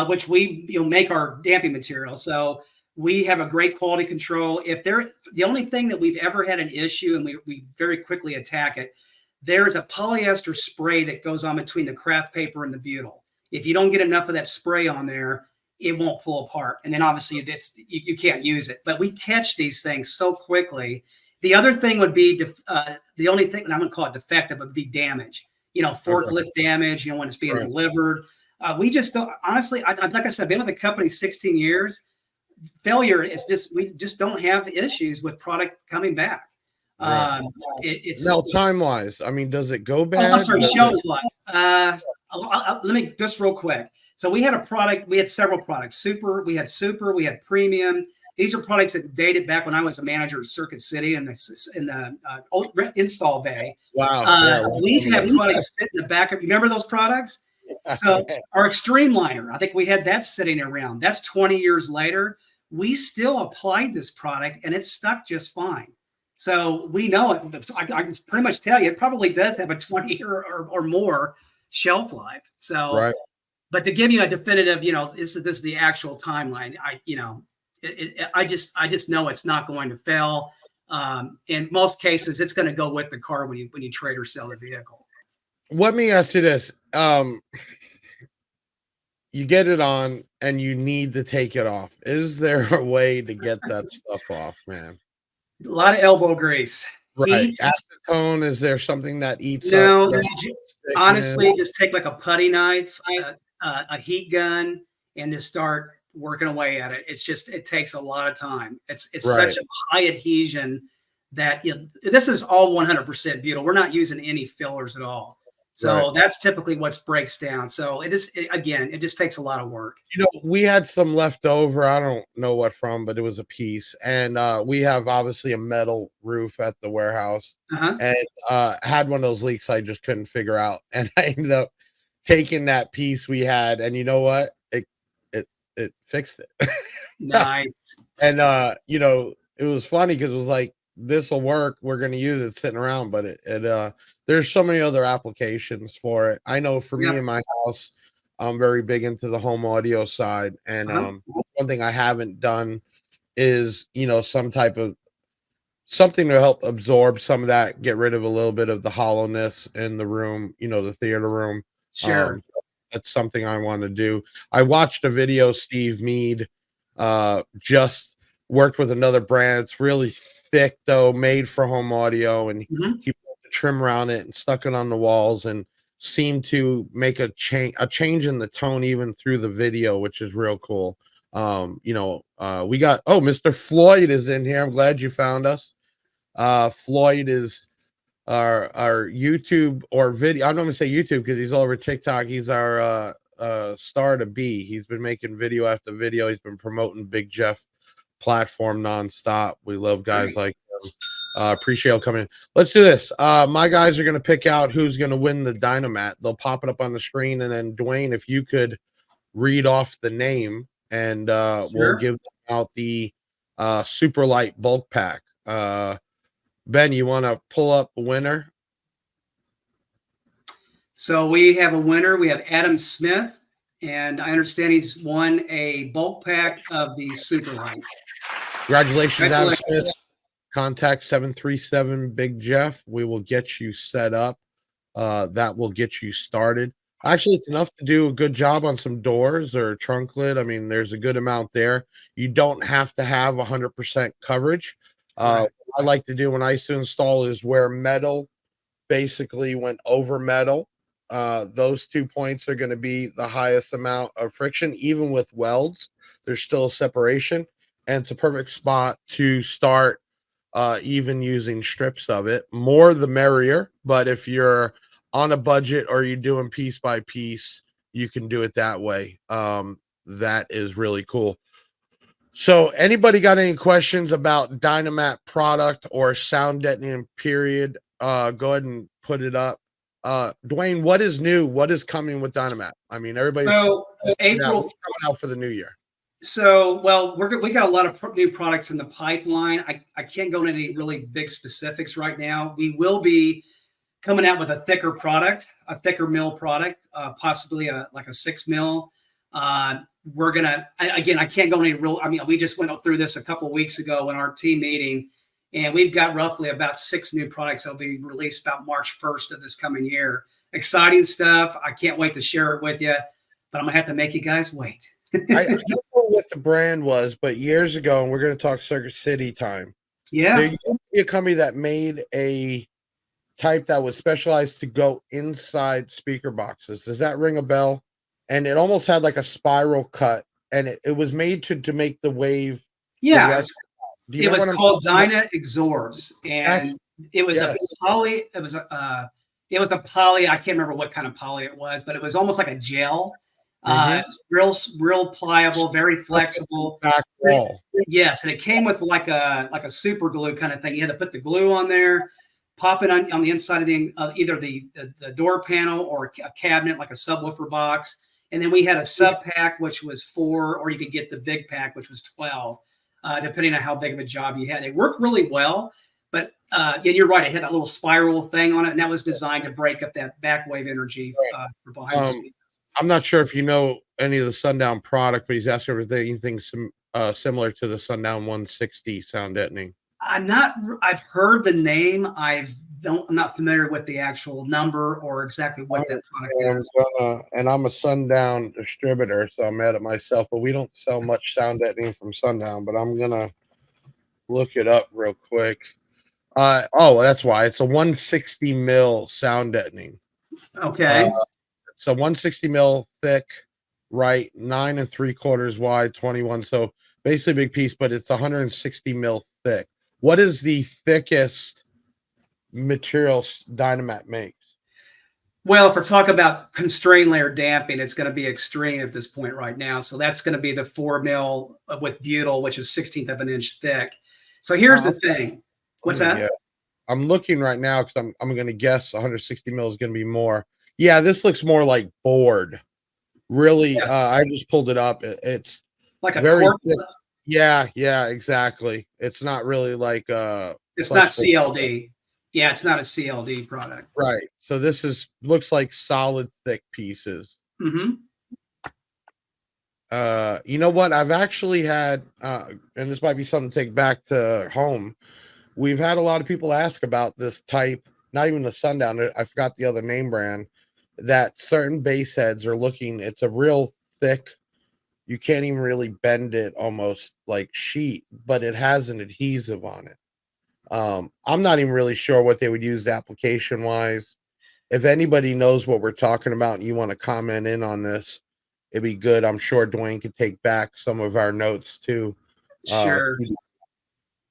which we make our damping material, so we have a great quality control. The only thing that we've ever had an issue, and we very quickly attack it. There's a polyester spray that goes on between the craft paper and the butyl. If you don't get enough of that spray on there, it won't pull apart. And then obviously you can't use it. But we catch these things so quickly. The other thing would be the only thing, and I'm going to call it defective, would be damage. Forklift damage. When it's being delivered. We just don't. Honestly, like I said, I've been with the company 16 years. Failure is we just don't have issues with product coming back. Right. It's now time wise. I mean, does it go bad? I'm sorry, shelf life. Let me just real quick. So we had a product. We had several products. We had Premium. These are products that dated back when I was a manager at Circuit City in the install bay. Wow. We've had products sit in the back of. Remember those products? So our Extreme Liner. I think we had that sitting around. That's 20 years later. We still applied this product, and it stuck just fine. So we know it. I can pretty much tell you it probably does have a 20-year or more shelf life. So, but to give you a definitive, this is the actual timeline. I just know it's not going to fail. In most cases, it's going to go with the car when you trade or sell the vehicle. Let me ask you this: you get it on, and you need to take it off. Is there a way to get that stuff off, man? A lot of elbow grease. Right. Acetone, is there something that eats up? No, honestly, just take like a putty knife, a heat gun, and just start working away at it. It takes a lot of time. It's such a high adhesion that this is all 100% butyl. We're not using any fillers at all. So that's typically what breaks down. So it just takes a lot of work. We had some left over. I don't know what from, but it was a piece. And we have obviously a metal roof at the warehouse, and had one of those leaks I just couldn't figure out. And I ended up taking that piece we had, and you know what? It fixed it. Nice. And it was funny because it was like, this will work. We're going to use it sitting around, but there's so many other applications for it. I know for me in my house, I'm very big into the home audio side. And one thing I haven't done is, some type of something to help absorb some of that, get rid of a little bit of the hollowness in the room, the theater room. Sure. That's something I want to do. I watched a video, Steve Mead, just worked with another brand. It's really thick though, made for home audio, and he put the trim around it and stuck it on the walls, and seemed to make a change in the tone even through the video, which is real cool. We got Mr. Floyd is in here. I'm glad you found us. Floyd is our YouTube or video. I'm not gonna say YouTube because he's all over TikTok. He's our star to be. He's been making video after video. He's been promoting Big Jeff platform nonstop. We love guys like him. Appreciate you coming in. Let's do this. My guys are going to pick out who's going to win the Dynamat. They'll pop it up on the screen, and then Duane, if you could read off the name, and we'll give them out the super light bulk pack. Ben, you want to pull up a winner? So we have a winner. We have Adam Smith, and I understand he's won a bulk pack of the super light. Congratulations, Adam Smith. Contact 737 Big Jeff. We will get you set up. That will get you started. Actually, it's enough to do a good job on some doors or trunk lid. I mean, there's a good amount there. You don't have to have 100% coverage. What I like to do when I used to install is where metal basically went over metal. Those 2 points are going to be the highest amount of friction. Even with welds, there's still a separation, and it's a perfect spot to start even using strips of it. More the merrier, but if you're on a budget or you're doing piece by piece, you can do it that way. That is really cool. So anybody got any questions about Dynamat product or sound deadening period? Go ahead and put it up. Duane, what is new? What is coming with Dynamat? I mean, everybody's So what's April. coming out for the new year. So, well, we got a lot of new products in the pipeline. I can't go into any really big specifics right now. We will be coming out with a thicker product, a thicker mill product, possibly like a 6 mil. We're gonna again. I can't go into real. I mean, we just went through this a couple of weeks ago in our team meeting, and we've got roughly about 6 new products that'll be released about March 1st of this coming year. Exciting stuff. I can't wait to share it with you, but I'm gonna have to make you guys wait. I don't know what the brand was, but years ago, and we're going to talk Circuit City time. Yeah, There used to be a company that made a type that was specialized to go inside speaker boxes. Does that ring a bell? And it almost had like a spiral cut, and it was made to make the wave. yeah. direct. Do you It know was what I'm called talking about? Dynaabsorbs, and it was yes. a poly. It was a poly. I can't remember what kind of poly it was, but it was almost like a gel. Real pliable, very flexible. Back wall. Yes, and it came with like a super glue kind of thing. You had to put the glue on there, pop it on the inside of either the door panel or a cabinet, like a subwoofer box. And then we had a sub pack, which was 4, or you could get the big pack, which was 12, depending on how big of a job you had. They worked really well, but and you're right, it had that little spiral thing on it, and that was designed to break up that back wave energy for behind the speakers. I'm not sure if you know any of the Sundown product, but he's asking if anything similar to the Sundown 160 sound deadening. I've heard the name. I'm not familiar with the actual number or exactly what that product is. And I'm a Sundown distributor, so I'm mad at myself, but we don't sell much sound deadening from Sundown, but I'm gonna look it up real quick. That's why it's a 160 mil sound deadening. Okay. It's a 160 mil thick, right? 9 3/4 wide, 21. So basically a big piece, but it's 160 mil thick. What is the thickest material Dynamat makes? Well, if we're talking about constrained layer damping, it's going to be extreme at this point right now. So that's going to be the 4 mil with butyl, which is 1/16 of an inch thick. So here's the thing. What's that? Yeah. I'm looking right now because I'm going to guess 160 mil is going to be more. Yeah, this looks more like board. Really, Yes. I just pulled it up. It's like a very cork. Yeah, exactly. It's not really like it's not CLD. Yeah, it's not a CLD product. Right. So this looks like solid thick pieces. Mm-hmm. You know what? I've actually had and this might be something to take back to home. We've had a lot of people ask about this type, not even the Sundown. I forgot the other name brand, that certain bass heads are looking. It's a real thick, you can't even really bend it, almost like sheet, but it has an adhesive on it. I'm not even really sure what they would use application wise. If anybody knows what we're talking about and you want to comment in on this, it'd be good. I'm sure Duane could take back some of our notes too. Sure.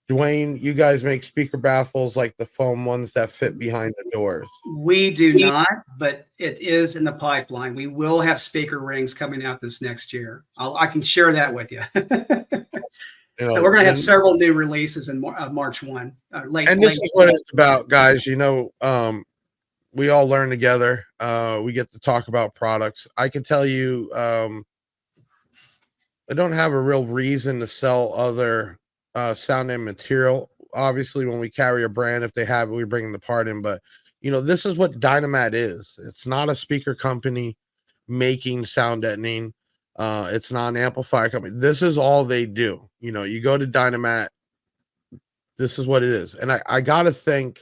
Duane, you guys make speaker baffles like the foam ones that fit behind the doors. We do not, but it is in the pipeline. We will have speaker rings coming out this next year. I can share that with you. So we're going to have several new releases in March 1. This is what it's about, guys. You know, we all learn together. We get to talk about products. I can tell you, I don't have a real reason to sell other sound and material. Obviously, when we carry a brand, if they have it, we bring the part in. But you know, this is what Dynamat is. It's not a speaker company making sound deadening. It's not an amplifier company. This is all they do. You know, you go to Dynamat, this is what it is. And I gotta think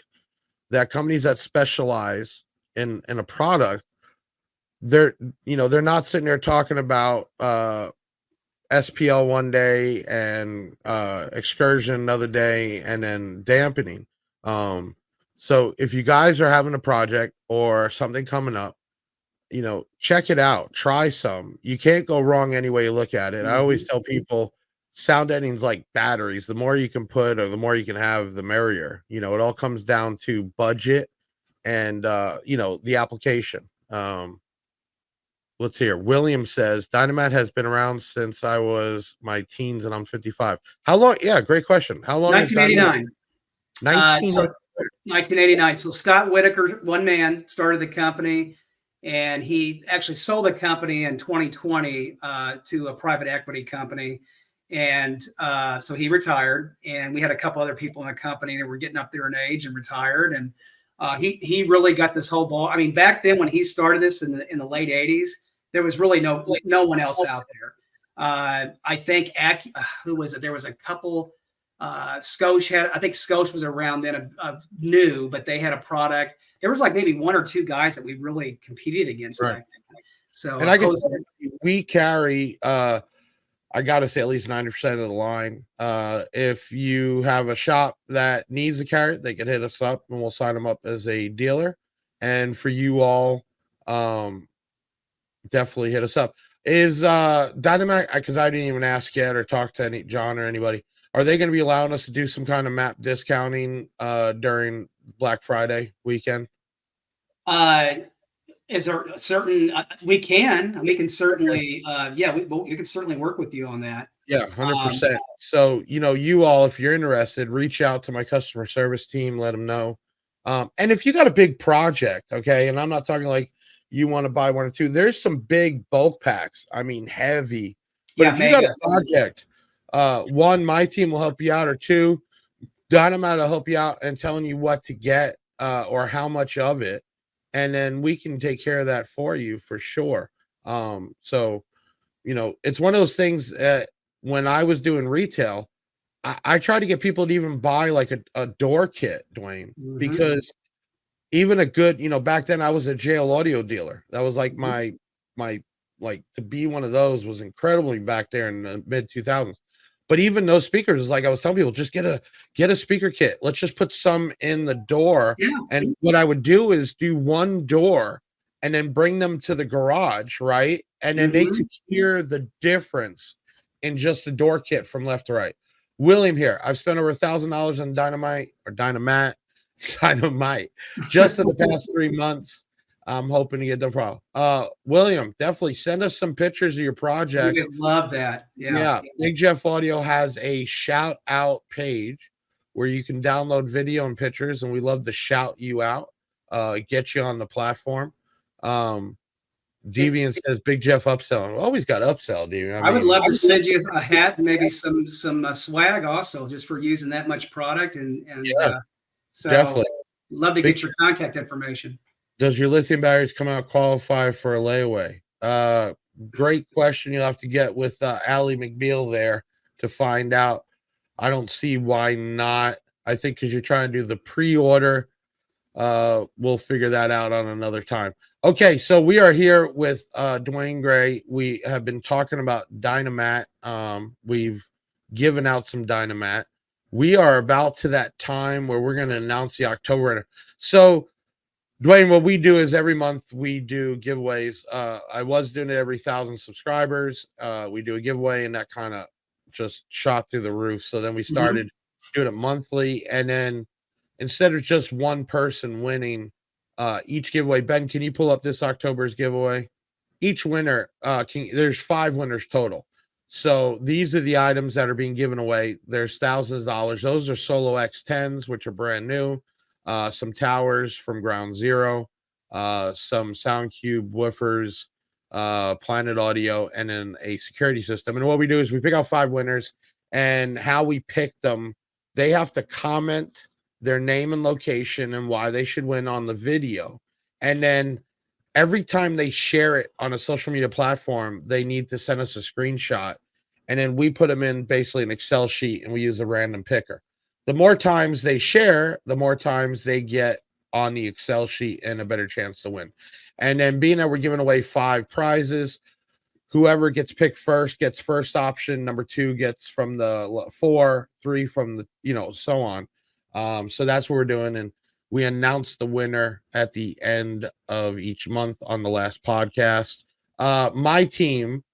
that companies that specialize in a product, they're not sitting there talking about SPL one day and excursion another day and then dampening. So if you guys are having a project or something coming up, you know, check it out, try some. You can't go wrong any way you look at it. I always tell people sound deadening is like batteries. The more you can put or the more you can have, the merrier. You know, it all comes down to budget and you know, the application. let's hear. William says Dynamat has been around since I was my teens and I'm 55. How long? Yeah, great question. How long? 1989. 19. 1989. So Scott Whitaker, one man, started the company, and he actually sold the company in 2020 to a private equity company. And so he retired, and we had a couple other people in the company that were getting up there in age and retired. And he really got this whole ball. I mean, back then when he started this in the late 80s, there was really no one else out there. I think who was it? There was a couple. Scotia had, I think Scotia was around then, new, but they had a product. There was like maybe one or two guys that we really competed against back then. So, and I can we carry, I got to say at least 90% of the line. If you have a shop that needs a carrot, they can hit us up and we'll sign them up as a dealer. And for you all, definitely hit us up. Is Dynamat, because I didn't even ask yet or talk to any John or anybody, are they going to be allowing us to do some kind of map discounting during Black Friday weekend? Is there certain we can certainly we can certainly work with you on that. Yeah, 100%. So, you all, if you're interested, reach out to my customer service team, let them know. And if you got a big project, okay, and I'm not talking like you want to buy one or two, there's some big bulk packs. I mean, heavy. But if you got a project, one, my team will help you out, or two, Dynamat will help you out and telling you what to get or how much of it. And then we can take care of that for you for sure. So, it's one of those things that when I was doing retail, I tried to get people to even buy like a door kit, Duane, because even a good, back then I was a jail audio dealer. That was like my like to be one of those was incredibly back there in the mid 2000s. But even those speakers, is like I was telling people, just get a speaker kit. Let's just put some in the door. Yeah. And what I would do is do one door and then bring them to the garage, right? And then they could hear the difference in just the door kit from left to right. William here, I've spent over $1,000 on Dynamat just in the past 3 months. I'm hoping to get the problem. William, definitely send us some pictures of your project. We would love that. Yeah. Big Jeff Audio has a shout out page where you can download video and pictures, and we love to shout you out, get you on the platform. Deviant says Big Jeff upselling. Always got upsell, Deviant. I would love to send you a hat and maybe some swag also, just for using that much product. And so definitely love to get your contact information. Does your lithium batteries come out qualify for a layaway? Great question. You'll have to get with Allie McBeal there to find out. I don't see why not. I think because you're trying to do the pre-order, we'll figure that out on another time. Okay, so we are here with Duane Gray. We have been talking about Dynamat. We've given out some Dynamat. We are about to that time where we're going to announce the October. So, Duane, what we do is every month we do giveaways. I was doing it every 1,000 subscribers. We do a giveaway, and that kind of just shot through the roof. So then we started doing it monthly, and then instead of just one person winning each giveaway, Ben, can you pull up this October's giveaway? Each winner, there's 5 winners total. So these are the items that are being given away. There's thousands of dollars. Those are Solo X10s, which are brand new. Some towers from Ground Zero, some SoundCube woofers, Planet Audio, and then a security system. And what we do is we pick out 5 winners, and how we pick them, they have to comment their name and location and why they should win on the video. And then every time they share it on a social media platform, they need to send us a screenshot. And then we put them in basically an Excel sheet, and we use a random picker. The more times they share, the more times they get on the Excel sheet and a better chance to win. And then being that we're giving away 5 prizes, whoever gets picked first gets first option. Number 2 gets from the 4, 3 from the, so on. So that's what we're doing. And we announce the winner at the end of each month on the last podcast. My team,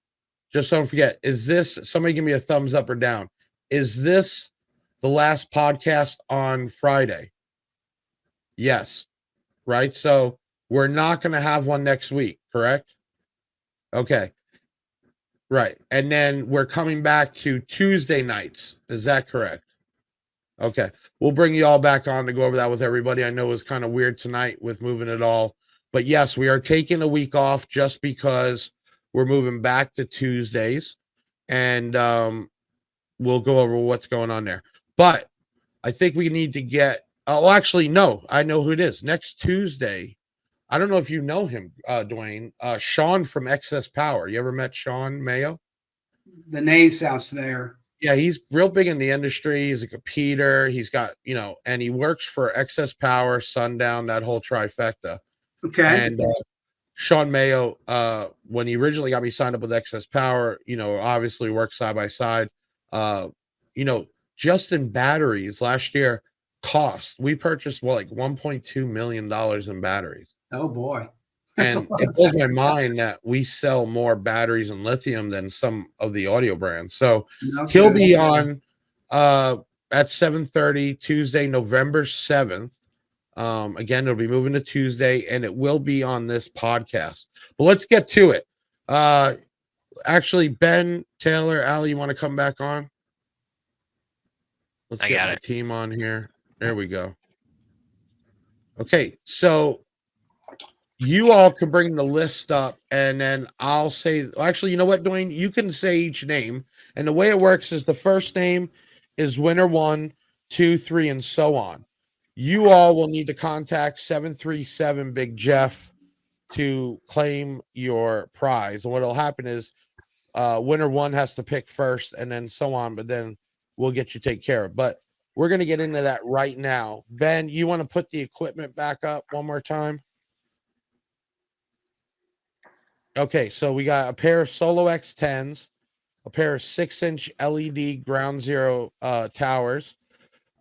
just don't forget, is this, somebody give me a thumbs up or down. Is this the last podcast on Friday? Yes. Right. So we're not going to have one next week, correct? Okay. Right. And then we're coming back to Tuesday nights. Is that correct? Okay. We'll bring you all back on to go over that with everybody. I know it was kind of weird tonight with moving it all. But yes, we are taking a week off just because we're moving back to Tuesdays. And we'll go over what's going on there. But I think we need to get, oh, actually, no, I know who it is. Next Tuesday, I don't know if you know him, Duane, Sean from Excess Power. You ever met Sean Mayo? The name sounds familiar. Yeah, he's real big in the industry. He's a competer. He's got, and he works for Excess Power, Sundown, that whole trifecta. Okay. And Sean Mayo, when he originally got me signed up with Excess Power, obviously worked side by side. Just in batteries last year we purchased like $1.2 million in batteries. Oh boy. And it blows my mind that we sell more batteries and lithium than some of the audio brands. So he'll be on at 7:30 Tuesday, November 7th. Again, it'll be moving to Tuesday, and it will be on this podcast. But let's get to it. Actually, Ben, Taylor, Allie, you want to come back on? Let's get my team on here. There we go. Okay, so you all can bring the list up, and then I'll say, actually, you know what, Duane? You can say each name, and the way it works is the first name is winner 1, 2, 3, and so on. You all will need to contact 737 Big Jeff to claim your prize. And what will happen is winner 1 has to pick first, and then so on, but then we'll get you taken care of. But we're going to get into that right now. Ben, you want to put the equipment back up one more time? Okay, so we got a pair of Solo X10s, a pair of 6-inch LED Ground Zero towers,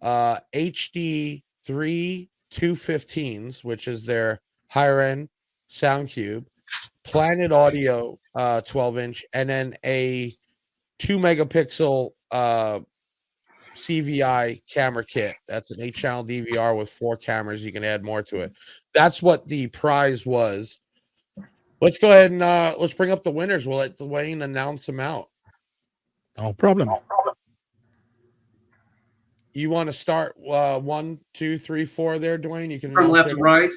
HD 3 215s, which is their higher end sound cube, Planet Audio 12-inch, and then a 2 megapixel CVI camera kit. That's an 8-channel DVR with 4 cameras. You can add more to it. That's what the prize was. Let's go ahead and let's bring up the winners. We'll let Duane announce them out. No problem. You want to start 1, 2, 3, 4 there, Duane? You can from left to right.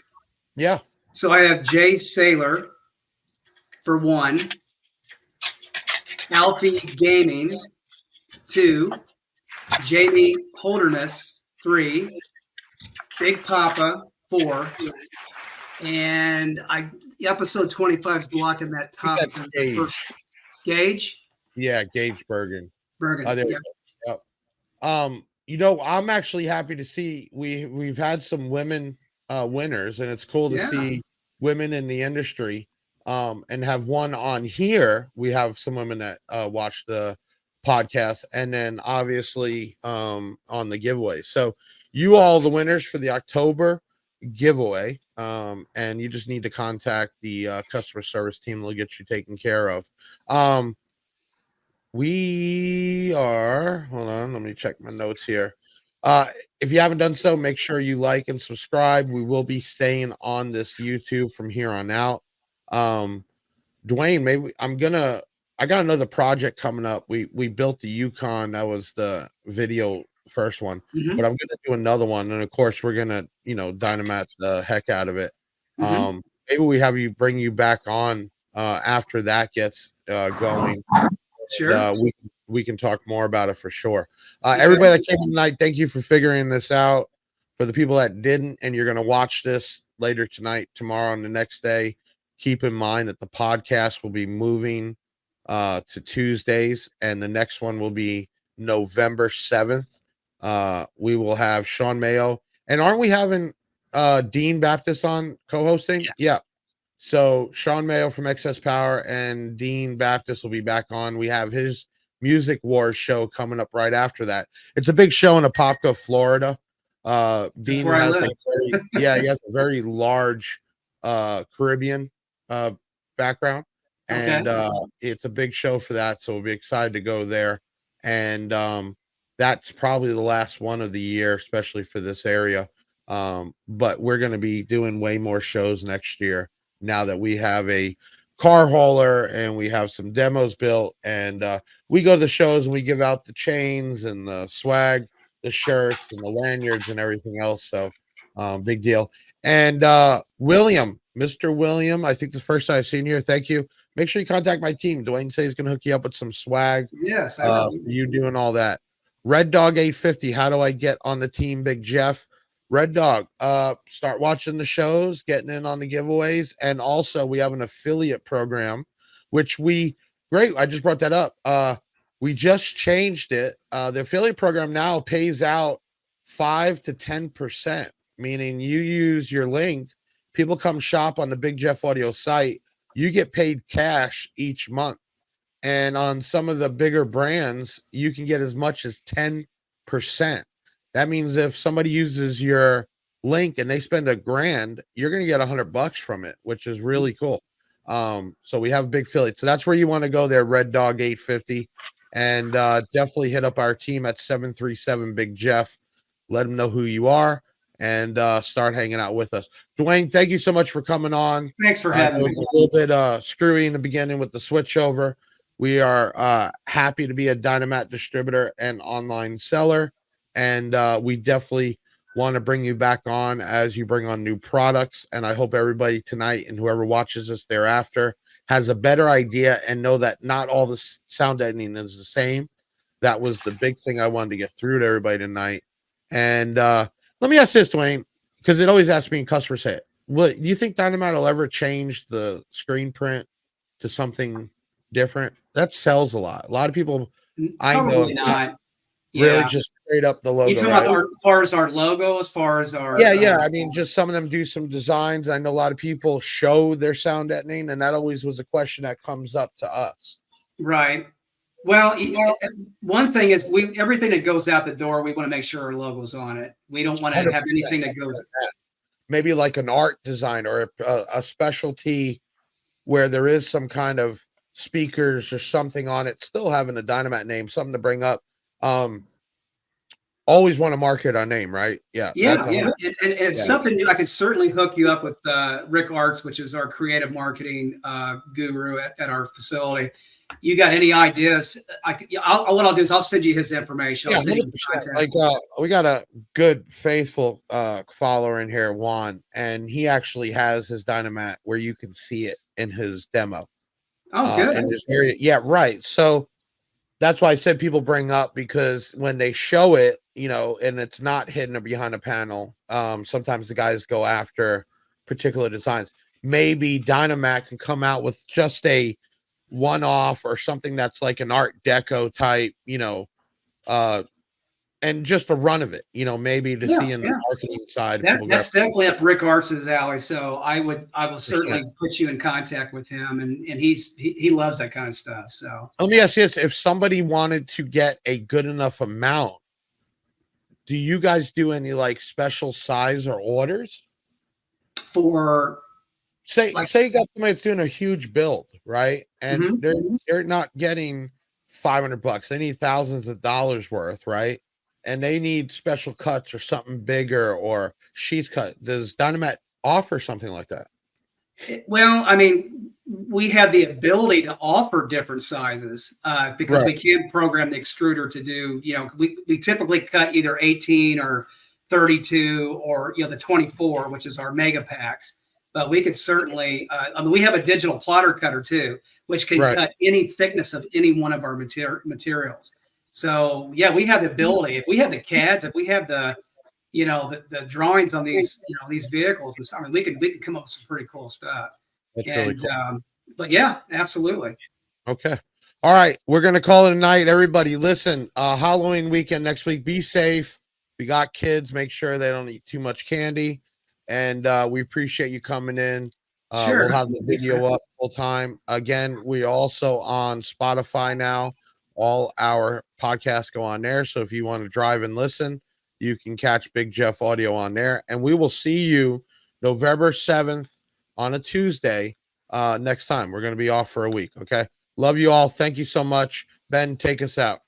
Yeah. So I have Jay Saylor for 1, Alfie Gaming 2, Jamie Holderness 3, Big Papa 4, and episode 25 is blocking that top. That's Gage. Gage? Yeah, Gage Bergen. Bergen. Yep. I'm actually happy to see we've had some women winners, and it's cool to see women in the industry and have one on here. We have some women that watch the podcast, and then obviously on the giveaway. So you all the winners for the October giveaway, and you just need to contact the customer service team. They'll get you taken care of. We are, hold on, let me check my notes here. If you haven't done so, make sure you like and subscribe. We will be staying on this YouTube from here on out. Duane, maybe I got another project coming up. We built the Yukon. That was the video first one, but I'm gonna do another one, and of course we're gonna Dynamat the heck out of it. Maybe we have you bring you back on after that gets going. Sure. We can talk more about it for sure. Everybody that came tonight, thank you for figuring this out. For the people that didn't, and you're gonna watch this later tonight, tomorrow, and the next day, keep in mind that the podcast will be moving to Tuesdays, and the next one will be November 7th. We will have Sean Mayo, and aren't we having Dean Baptist on co-hosting? Yes. Yeah. So Sean Mayo from Excess Power and Dean Baptist will be back on. We have his Music Wars show coming up right after that. It's a big show in Apopka, Florida. Dean has he has a very large Caribbean background, and it's a big show for that. So we'll be excited to go there. And that's probably the last one of the year, especially for this area. But we're going to be doing way more shows next year now that we have a car hauler, and we have some demos built, and we go to the shows and we give out the chains and the swag, the shirts and the lanyards and everything else. So big deal. And William, Mr. William, I think the first time I've seen you here. Thank you. Make sure you contact my team. Duane says he's going to hook you up with some swag. Yes, absolutely. You doing all that. Red Dog 850. How do I get on the team, Big Jeff? Red Dog, start watching the shows, getting in on the giveaways. And also we have an affiliate program, which great. I just brought that up. We just changed it. The affiliate program now pays out 5 to 10%, meaning you use your link. People come shop on the Big Jeff Audio site. You get paid cash each month. And on some of the bigger brands, you can get as much as 10%. That means if somebody uses your link and they spend $1,000, you're going to get $100 from it, which is really cool. So we have a big affiliate. So that's where you want to go there, Red Dog 850. And definitely hit up our team at 737 Big Jeff. Let them know who you are and start hanging out with us. Duane, thank you so much for coming on. Thanks for having me. It was a little bit screwy in the beginning with the switchover. We are happy to be a Dynamat distributor and online seller. And we definitely want to bring you back on as you bring on new products. And I hope everybody tonight and whoever watches us thereafter has a better idea and know that not all the sound deadening is the same. That was the big thing I wanted to get through to everybody tonight. And let me ask this, Duane, because it always asks me and customers say it. Do you think Dynamat will ever change the screen print to something different? That sells a lot. A lot of people I know Probably not. really just straight up the logo. You talking about as far as our logo, as far as our yeah. I mean, just some of them do some designs. I know a lot of people show their sound deadening, and that always was a question that comes up to us. Right. Well, one thing is everything that goes out the door, we want to make sure our logo's on it. We don't want to have anything that goes. Maybe like an art design or a specialty where there is some kind of speakers or something on it, still having the Dynamat name, something to bring up. Always want to market our name, right? Yeah. And it's something I could certainly hook you up with Rick Arts, which is our creative marketing guru at our facility. You got any ideas? What I'll do is I'll send you his information. I'll send you his contact. Like we got a good faithful follower in here, Juan, and he actually has his Dynamat where you can see it in his demo. Oh, good. Yeah, right. So that's why I said people bring up, because when they show it, and it's not hidden or behind a panel, sometimes the guys go after particular designs. Maybe Dynamat can come out with just a one-off or something that's like an art deco type, and just a run of it, maybe to see in the marketing side. That's definitely up Rick Arts' alley. So I will certainly put you in contact with him, and he loves that kind of stuff. So let me ask you this: if somebody wanted to get a good enough amount, do you guys do any like special size or orders for? Say you got somebody that's doing a huge build, right? And they're not getting $500. They need thousands of dollars worth, right? And they need special cuts or something bigger or sheath cut. Does Dynamat offer something like that? Well, I mean, we have the ability to offer different sizes because we can program the extruder to do, we typically cut either 18 or 32 or, the 24, which is our mega packs. But we could certainly, we have a digital plotter cutter too, which can cut any thickness of any one of our materials. So yeah, we have the ability. If we have the CADs, if we have the drawings on these, these vehicles, we can come up with some pretty cool stuff. That's really cool. But yeah, absolutely. Okay. All right. We're going to call it a night. Everybody listen, Halloween weekend next week, be safe. If you got kids, make sure they don't eat too much candy. And we appreciate you coming in. Sure. We'll have the video up full time. Again, we're also on Spotify now. All our podcasts go on there. So if you want to drive and listen, you can catch Big Jeff Audio on there. And we will see you November 7th on a Tuesday next time. We're going to be off for a week. Okay. Love you all. Thank you so much. Ben, take us out.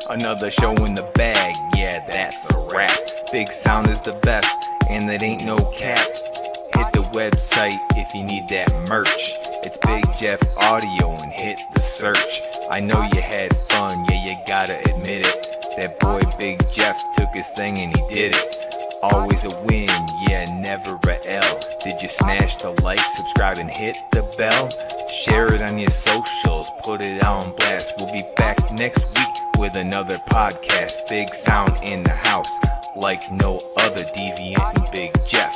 Another show in the bag. Yeah, that's a wrap. Big Sound is the best, and it ain't no cap. Hit the website if you need that merch. It's Big Jeff Audio and hit the search. I know you had fun, yeah, you gotta admit it. That boy Big Jeff took his thing and he did it. Always a win, yeah, never a L. Did you smash the like, subscribe, and hit the bell? Share it on your socials, put it on blast. We'll be back next week with another podcast. Big sound in the house, like no other. Deviant and Big Jeff.